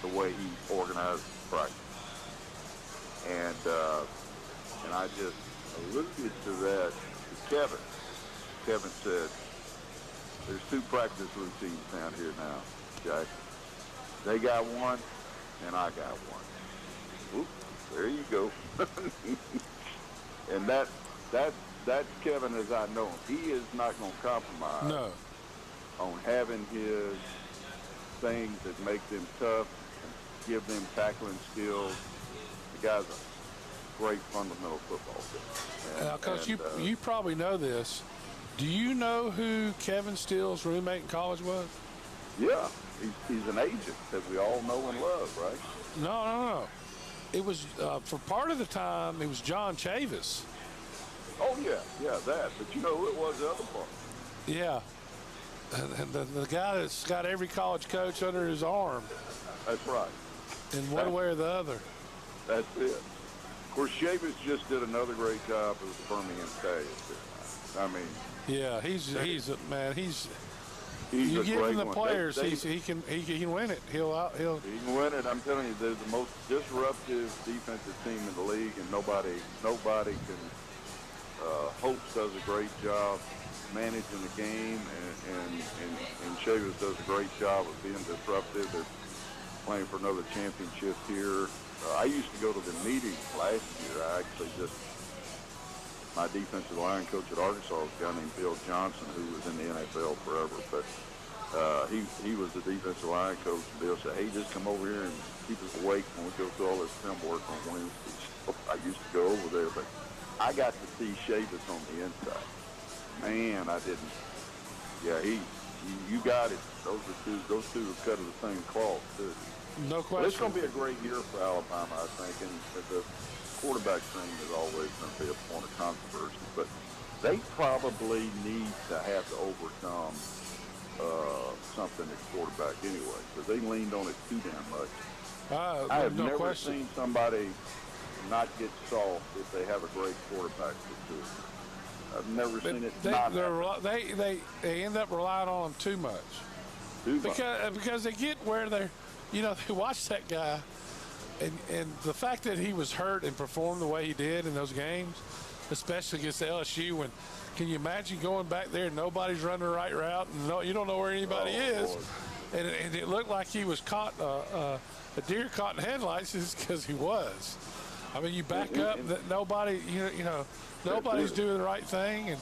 S12: the way he organizes practice. And I just alluded to that to Kevin. Kevin said, "There's 2 practice routines down here now, Jack. They got one, and I got one." Oop, there you go. And that's Kevin as I know him. He is not going to compromise on having his things that make them tough and give them tackling skills. The guy's a great fundamental football player.
S8: Now, Coach, you probably know this. Do you know who Kevin Steele's roommate in college was?
S12: Yeah, he's an agent that we all know and love, right?
S8: No. It was, for part of the time, it was John Chavis.
S12: Oh, yeah, that. But you know who it was the other part?
S8: Yeah. And the guy that's got every college coach under his arm.
S12: That's right.
S8: In one way or the other.
S12: That's it. Of course, Chavis just did another great job with the Birmingham Stallions. I mean.
S8: Yeah, he's
S12: He's
S8: you
S12: a
S8: give
S12: great
S8: him the
S12: one.
S8: players, he can win it. He
S12: can win it. I'm telling you, they're the most disruptive defensive team in the league, and nobody can. Holtz does a great job managing the game, and Chavis does a great job of being disruptive. They're playing for another championship here. I used to go to the meetings last year. My defensive line coach at Arkansas was a guy named Bill Johnson, who was in the NFL forever, but he was the defensive line coach. And Bill said, hey, just come over here and keep us awake when we go through all this film work on Wednesdays. So I used to go over there, but I got to see Chavis on the inside. Man, I didn't. Yeah, you got it. Those two are cut of the same cloth, too.
S8: No question.
S12: Well, it's going to be a great year for Alabama, I think, and the quarterback thing is always going to be a point of controversy, but they probably need to have to overcome something at quarterback anyway, because they leaned on it too damn much. I have never seen somebody not get soft if they have a great quarterback to do it. I've never seen it not happen.
S8: They end up relying on them too much. Because they get where they watch that guy, and the fact that he was hurt and performed the way he did in those games, especially against LSU, can you imagine going back there and nobody's running the right route and you don't know where anybody is, and it looked like he was caught a deer caught in headlights because he was. I mean, you back up, nobody, nobody's doing the right thing,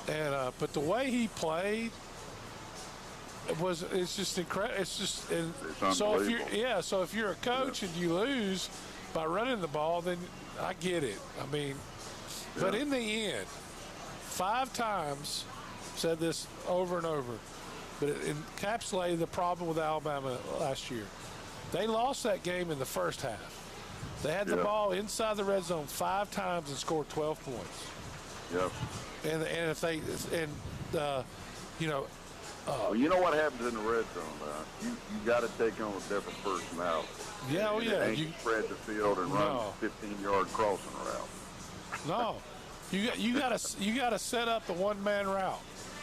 S8: but the way he played it's just incredible. It's just so if you're a coach and you lose by running the ball, then I get it. I mean, but in the end, 5 times said this over and over, but it encapsulated the problem with Alabama last year. They lost that game in the first half. They had the ball inside the red zone 5 times and scored 12 points.
S12: Yep.
S8: And if they
S12: well, you know what happens in the red zone, you got to take on a different personality.
S8: Yeah,
S12: You spread the field and run 15-yard crossing route.
S8: No, you got to set up the one-man route.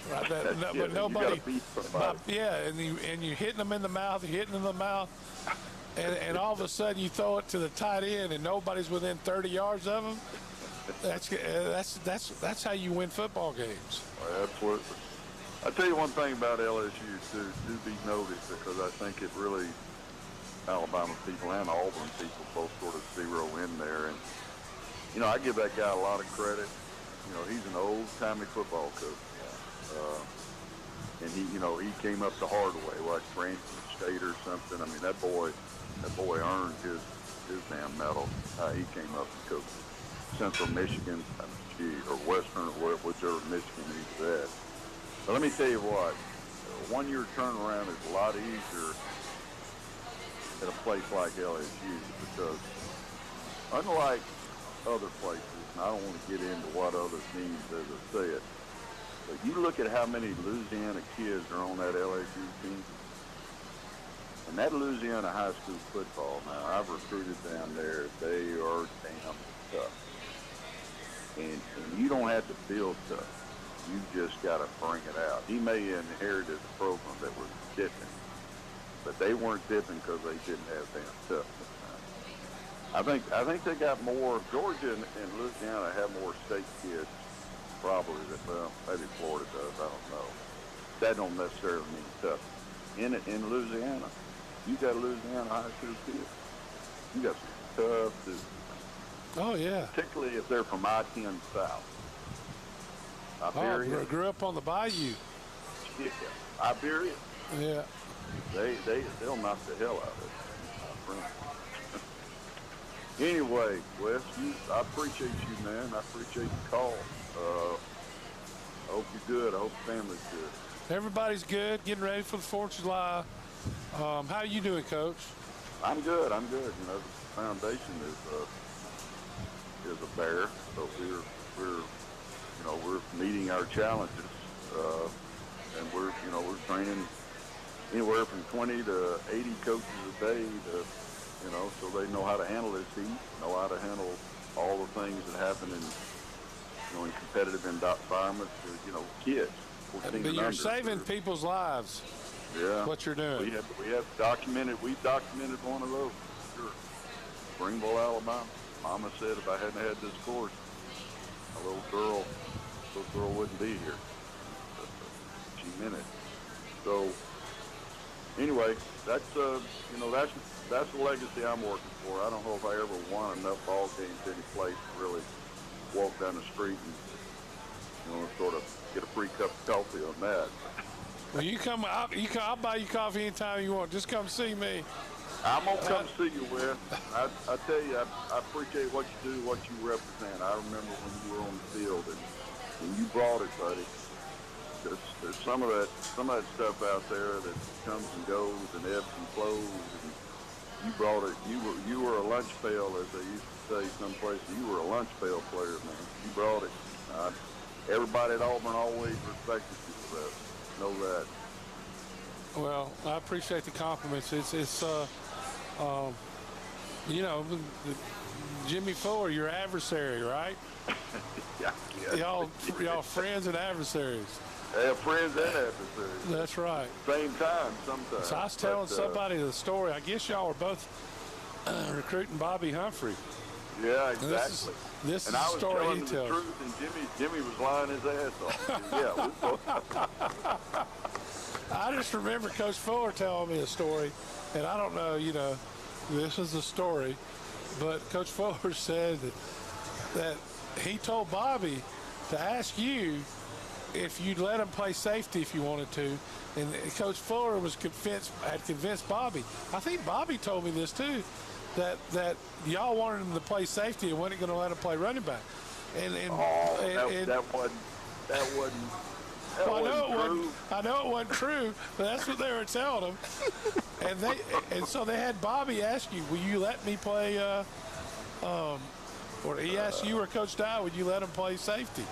S8: Right? But nobody. And you're hitting them in the mouth. You're hitting them in the mouth. And all of a sudden you throw it to the tight end and nobody's within 30 yards of them. That's how you win football games.
S12: Absolutely. I'll tell you one thing about LSU, too, do be noted, because I think it really, Alabama people and Auburn people both sort of zero in there. And, I give that guy a lot of credit. He's an old-timey football coach. And he came up the hard way, like Branson State or something. I mean, that boy earned his damn medal. He came up and coached Central Michigan, or Western, or whichever Michigan he was at. But let me tell you what, a 1-year turnaround is a lot easier at a place like LSU, because unlike other places, and I don't want to get into what other teams, as I said, but you look at how many Louisiana kids are on that LSU team, and that Louisiana high school football, now, I've recruited down there, they are damn tough. And you don't have to build tough. You just got to bring it out. He may have inherited a program that was dipping, but they weren't dipping because they didn't have damn tough. I think they got more. Georgia and Louisiana have more state kids, probably. Maybe Florida does. I don't know. That don't necessarily mean tough. In Louisiana, you got Louisiana high school kids. You got some tough dudes.
S8: Oh yeah.
S12: Particularly if they're from I-10 South. Iberia.
S8: Grew up on the bayou.
S12: Yeah. Iberia.
S8: Yeah.
S12: They'll knock the hell out of it. Anyway, Wes, I appreciate you, man. I appreciate the call. I hope you're good. I hope the family's good.
S8: Everybody's good. Getting ready for the 4th of July. How are you doing, Coach?
S12: I'm good. The foundation is a bear, so we're meeting our challenges, and we're training anywhere from 20 to 80 coaches a day so they know how to handle this heat, know how to handle all the things that happen in competitive environments, kids. 14
S8: But
S12: and
S8: you're
S12: under.
S8: saving people's lives.
S12: Yeah.
S8: What you're doing.
S12: We have documented one of those. Sure. Springville, Alabama. Mama said if I hadn't had this course, my little girl wouldn't be here. She meant it. So anyway, that's that's the legacy I'm working for. I don't know if I ever won enough ball games any place to really walk down the street and sort of get a free cup of coffee on that.
S8: Well, I'll buy you coffee anytime you want. Just come see me.
S12: I'm gonna come see you, Wes. I tell you, I appreciate what you do, what you represent. I remember when you were on the field and you brought it, buddy. There's some of that stuff out there that comes and goes and ebbs and flows. And you brought it. You were a lunch pail, as they used to say some places. You were a lunch pail player, man. You brought it. Everybody at Auburn always respected you for that. Know that.
S8: Well, I appreciate the compliments. It's Jimmy Fuller, your adversary, right?
S12: Yeah.
S8: Y'all friends and adversaries.
S12: Yeah, friends and adversaries.
S8: That's right.
S12: Same time, sometimes.
S8: So I was telling somebody the story. I guess y'all were both recruiting Bobby Humphrey.
S12: Yeah, exactly.
S8: This is
S12: and I was
S8: the story
S12: telling
S8: he
S12: the
S8: tells.
S12: truth, and Jimmy was lying his ass off. Yeah,
S8: I just remember Coach Fuller telling me a story, and I don't know, this is a story, but Coach Fuller said that he told Bobby to ask you if you'd let him play safety if you wanted to, and Coach Fuller had convinced Bobby. I think Bobby told me this too, that y'all wanted him to play safety and wasn't going to let him play running back.
S12: That wasn't true.
S8: I know it wasn't true, but that's what they were telling him. And so they had Bobby ask you, will you let me play, or he asked you or Coach Dye, would you let him play safety?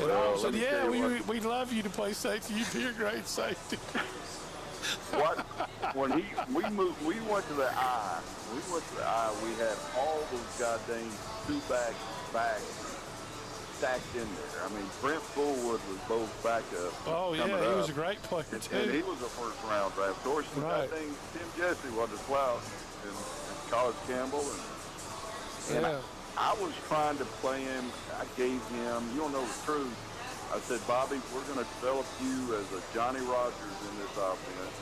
S8: And I said, yeah, we'd love you to play safety. You'd be a great safety.
S12: When we went to the I. We had all those goddamn two-back stacked in there. I mean, Brent Fullwood was both backup.
S8: Oh, yeah, he was a great player, too.
S12: And he was a first-round draft. Of course,
S8: right.
S12: Tim Jesse was a slouch, and College Campbell. And I was trying to play him. I gave him, you don't know the truth, I said, Bobby, we're going to develop you as a Johnny Rodgers in this offense,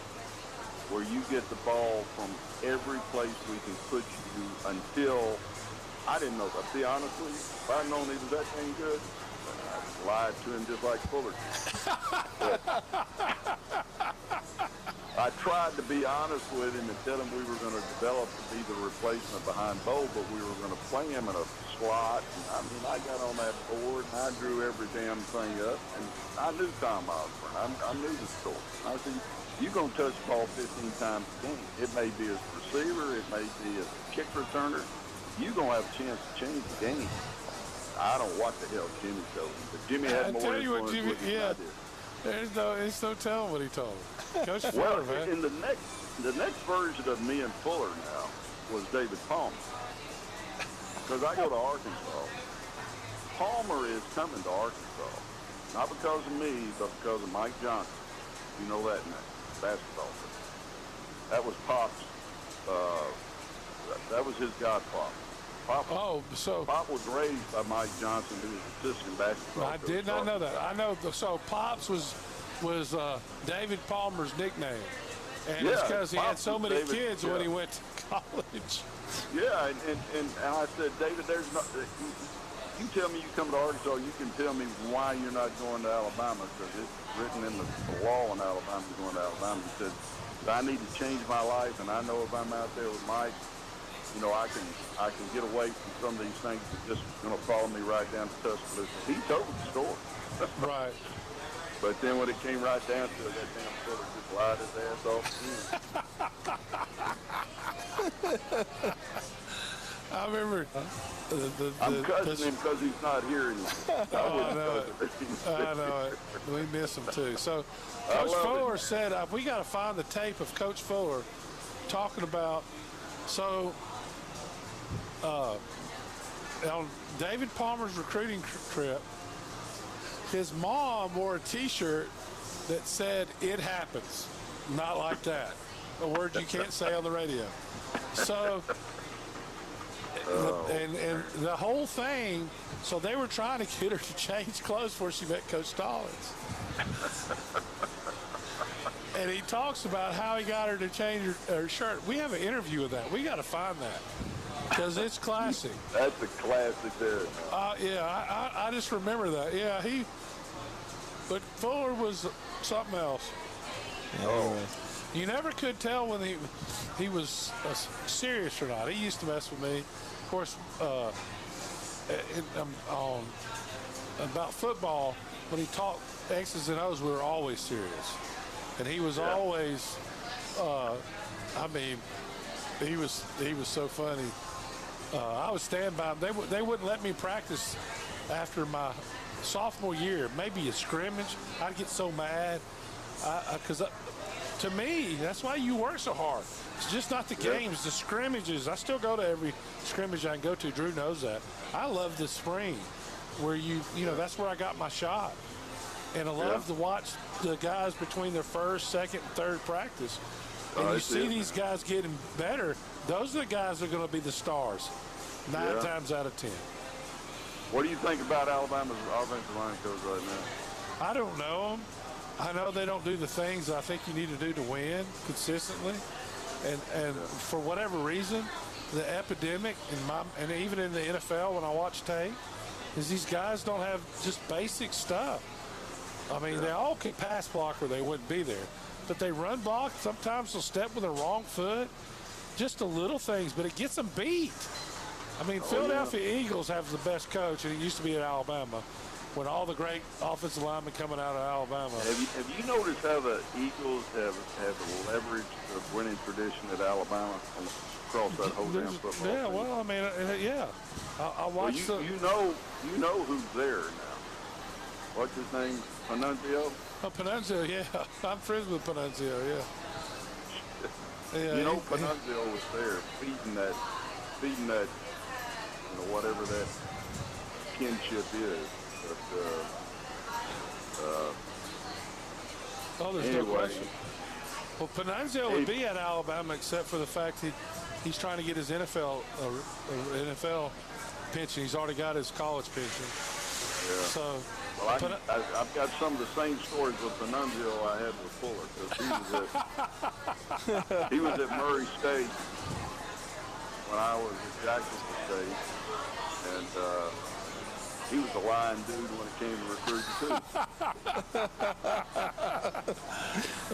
S12: where you get the ball from every place we can put you until, I didn't know, to be honest with you, if I'd known he was that dang good, I lied to him just like Fuller did. I tried to be honest with him and tell him we were going to develop to be the replacement behind Bo, but we were going to play him in a slot. And, I mean, I got on that board and I drew every damn thing up, and I knew Tom Osborne. I knew the story. I said, you're going to touch the ball 15 times a game. It may be as a receiver. It may be as a kick returner. You're going to have a chance to change the game. I don't know what the hell Jimmy told him, but Jimmy had more influence with him than I did.
S8: There's no telling what he told him. Coach
S12: Well,
S8: Fuller, man.
S12: in the next version of me and Fuller now was David Palmer. Because I go to Arkansas. Palmer is coming to Arkansas. Not because of me, but because of Mike Johnson. You know that name, basketball player. That was Pop's, that was his godfather. Pop was raised by Mike Johnson, who was assistant basketball coach.
S8: I did not know that. I know. So Pops was David Palmer's nickname, and it's because he had so many kids when he went to college.
S12: Yeah, and I said, David, there's no. You tell me you come to Arkansas, you can tell me why you're not going to Alabama, because it's written in the law in Alabama you're going to Alabama. He said, I need to change my life, and I know if I'm out there with Mike, you know, I can get away from some of these things that just going to follow me right down to Tuscaloosa. He told the story.
S8: Right.
S12: But then when it came right down to it, that damn Fuller just lied his ass off.
S8: I remember.
S12: I'm cussing him because he's not here anymore.
S8: I know it. We miss him too. So Coach Fuller said, we got to find the tape of Coach Fuller talking about, on David Palmer's recruiting trip, his mom wore a T-shirt that said, "It happens," not like that, a word you can't say on the radio. So, and the whole thing, so they were trying to get her to change clothes before she met Coach Stallings. And he talks about how he got her to change her shirt. We have an interview with that. We got to find that because it's classic.
S12: That's a classic there.
S8: Yeah, I just remember that. Yeah, but Fuller was something else.
S12: Oh.
S8: You never could tell when he was serious or not. He used to mess with me. Of course, on about football, when he taught X's and O's, we were always serious. And he was always, he was so funny. I would stand by him. They wouldn't let me practice after my sophomore year, maybe a scrimmage. I'd get so mad because to me, that's why you work so hard. It's just not the games, the scrimmages. I still go to every scrimmage I can go to. Drew knows that. I love the spring where you know, that's where I got my shot. And I love to watch the guys between their first, second, and third practice. And you see these guys getting better. Those are the guys that are going to be the stars 9 times out of 10.
S12: What do you think about Alabama's offensive line coach right now?
S8: I don't know them. I know they don't do the things I think you need to do to win consistently. And for whatever reason, the epidemic, and even in the NFL when I watch tape, is these guys don't have just basic stuff. I mean, they all can pass block or they wouldn't be there. But they run block. Sometimes they'll step with the wrong foot. Just the little things, but it gets them beat. I mean, Philadelphia Eagles have the best coach, and it used to be at Alabama, when all the great offensive linemen coming out of Alabama.
S12: Have you noticed how the Eagles have leveraged the winning tradition at Alabama across that whole damn football
S8: Yeah,
S12: team?
S8: well, I mean, I watched
S12: you know who's there now. What's his name? Panunzio?
S8: Oh, Panunzio, yeah. I'm friends with Panunzio, yeah.
S12: You know, Panunzio was there feeding that, whatever that kinship is. But,
S8: there's no question. Well, Panunzio would be at Alabama except for the fact he's trying to get his NFL pension. He's already got his college pension.
S12: Yeah.
S8: So,
S12: well, I've got some of the same stories with Panunzio I had with Fuller, because he was at Murray State when I was at Jacksonville State, and he was a lying dude when it came to recruiting too.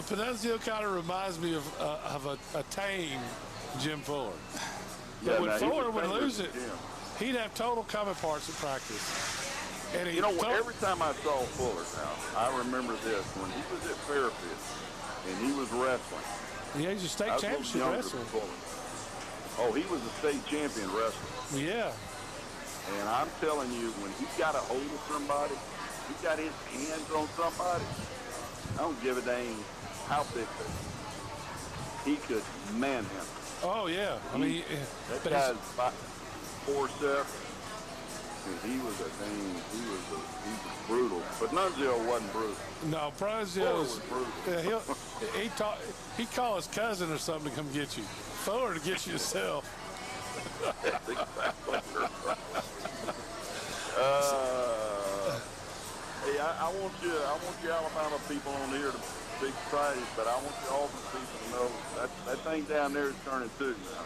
S8: Panunzio kind of reminds me of a tame Jim Fuller.
S12: Yeah,
S8: but when Fuller would lose it, he'd have total common parts at practice. And
S12: every time I saw Fuller now, I remember this, when he was at Fairfield and he was wrestling.
S8: Yeah, he's a state championship wrestler.
S12: Oh, he was a state champion wrestler.
S8: Yeah.
S12: And I'm telling you, when he got a hold of somebody, he got his hands on somebody, I don't give a dang how big they are. He could manhandle.
S8: Oh, yeah.
S12: That guy's 4'7". He was brutal, but Nunzio wasn't brutal.
S8: No, Panunzio
S12: was brutal.
S8: Yeah, he'd call his cousin or something to come get you. Fuller to get you yourself.
S12: That's exactly right. Hey, I want you Alabama people on here to be excited, but I want you Auburn people to know that thing down there is turning too now.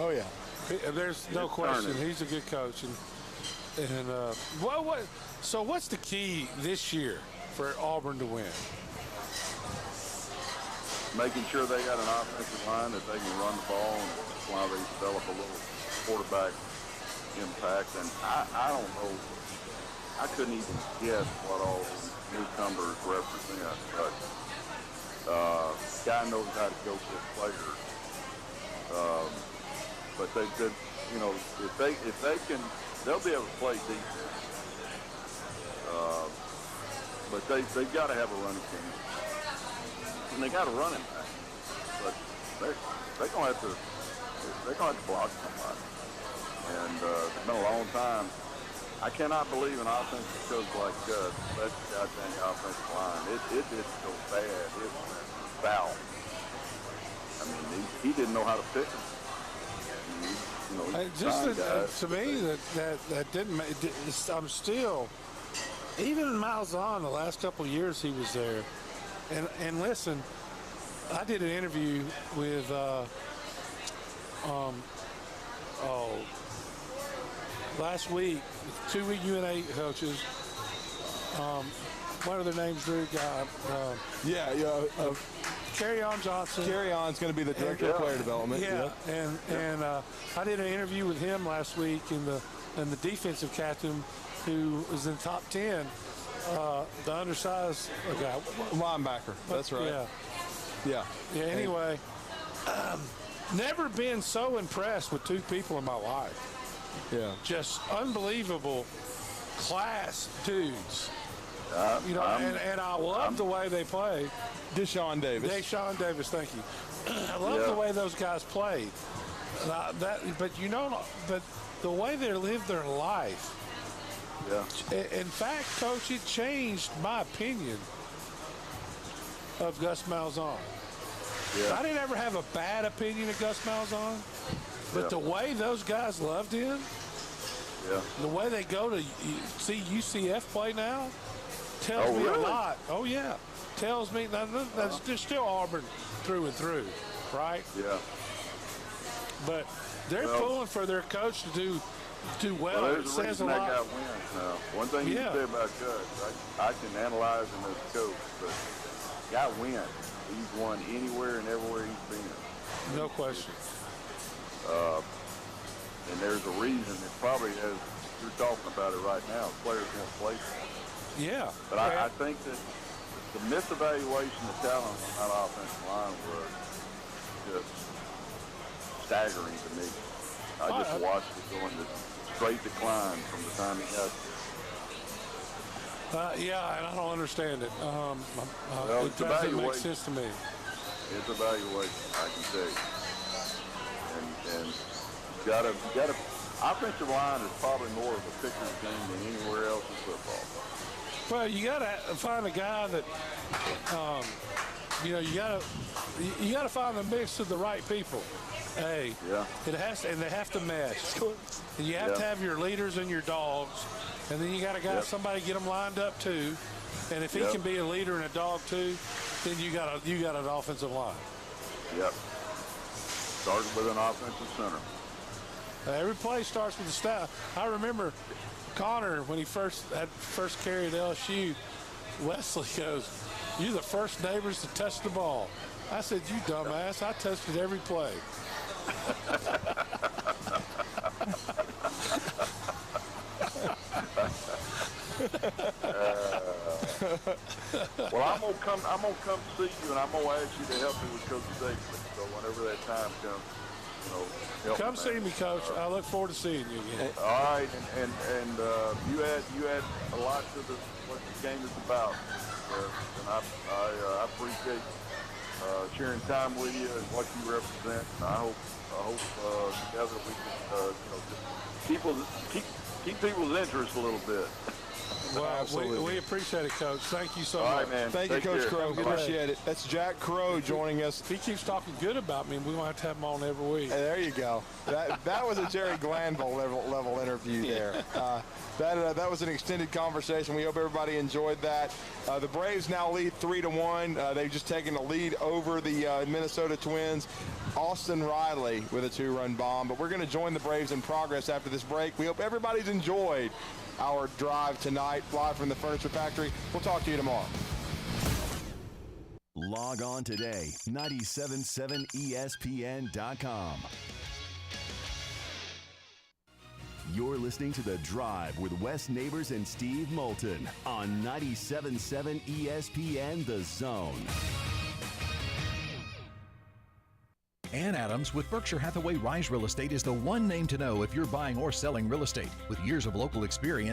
S8: Oh yeah, there's no question. He's a good coach, so what's the key this year for Auburn to win?
S12: Making sure they got an offensive line that they can run the ball, and that's why they develop a little quarterback impact. And I don't know, I couldn't even guess what all these newcomers represent, but guy knows how to go for a player. But they could, if they can, they'll be able to play defense. But they've got to have a running game. And they got a running back. But they're gonna have to block somebody. And it's been a long time I cannot believe an offensive coach like Gus, that's the goddamn offensive line. It didn't go bad. It went foul. I mean, he didn't know how to pick them.
S8: To me, that didn't make. I'm still, even in Malzahn, the last couple of years he was there, and listen, I did an interview with last week, 2 UNA coaches. What are their names, Drew? Carry-On Johnson.
S7: Carry-On's going to be the director of player development.
S8: Yeah, and I did an interview with him last week, and the defensive captain, who was in the top 10, the undersized guy.
S7: Linebacker. That's right.
S8: Yeah. Anyway, never been so impressed with two people in my life.
S7: Yeah.
S8: Just unbelievable class dudes. And I love the way they played.
S7: Deshaun Davis,
S8: thank you. I love the way those guys played. But the way they lived their life.
S12: Yeah.
S8: In fact, Coach, it changed my opinion of Gus Malzahn.
S12: Yeah.
S8: I didn't ever have a bad opinion of Gus Malzahn, but the way those guys loved him, the way they go to see UCF play now, tells me a lot. Oh, yeah. Tells me that's just still Auburn through and through, right?
S12: Yeah.
S8: But they're pulling for their coach to do well.
S12: There's
S8: It
S12: a
S8: says
S12: reason
S8: a
S12: that
S8: lot.
S12: guy wins now. One thing you say about Gus, I can analyze him as a coach, but guy wins. He's won anywhere and everywhere he's been.
S8: No question.
S12: And there's a reason. It probably, as you're talking about it right now, players won't play for him.
S8: Yeah.
S12: But I think that the misevaluation of talent on that offensive line was just staggering to me. I just watched it go into straight decline from the time he got there.
S8: And I don't understand it. It doesn't make sense to me.
S12: It's evaluation, I can tell you. And you gotta. Offensive line is probably more of a picker's game than anywhere else in football.
S8: Well, you got to find a guy that, you got to find the mix of the right people. Hey, it has to, and they have to mesh. And you have to have your leaders and your dogs, and then you got to somebody get them lined up too. And if he can be a leader and a dog too, then you got an offensive line.
S12: Yep. Started with an offensive center.
S8: Every play starts with the staff. I remember Connor, when he first carry at LSU, Wesley goes, "You're the first neighbors to touch the ball." I said, "You dumbass, I touched it every play."
S12: Well, I'm gonna come see you, and I'm gonna ask you to help me with Coach Safely. So whenever that time comes, help
S8: come see me, Coach. I look forward to seeing you again.
S12: All right, and you add a lot to what the game is about, and I appreciate sharing time with you and what you represent. And I hope together we can just keep people's interest a little bit.
S8: Well, we appreciate it, Coach. Thank you so much.
S12: All right, man.
S7: Thank you, Coach Crow. Appreciate it. That's Jack Crow joining us.
S8: If he keeps talking good about me, we might have to have him on every week.
S7: Hey, there you go. That was a Jerry Glanville level interview there. That was an extended conversation. We hope everybody enjoyed that. The Braves now lead 3-1. They've just taken the lead over the Minnesota Twins. Austin Riley with a 2-run bomb. But we're going to join the Braves in progress after this break. We hope everybody's enjoyed our drive tonight, live from the Furniture Factory. We'll talk to you tomorrow.
S5: Log on today, 977ESPN.com. You're listening to The Drive with Wes Neighbors and Steve Moulton on 97.7 ESPN The Zone.
S1: Ann Adams with Berkshire Hathaway Rise Real Estate is the one name to know if you're buying or selling real estate. With years of local experience,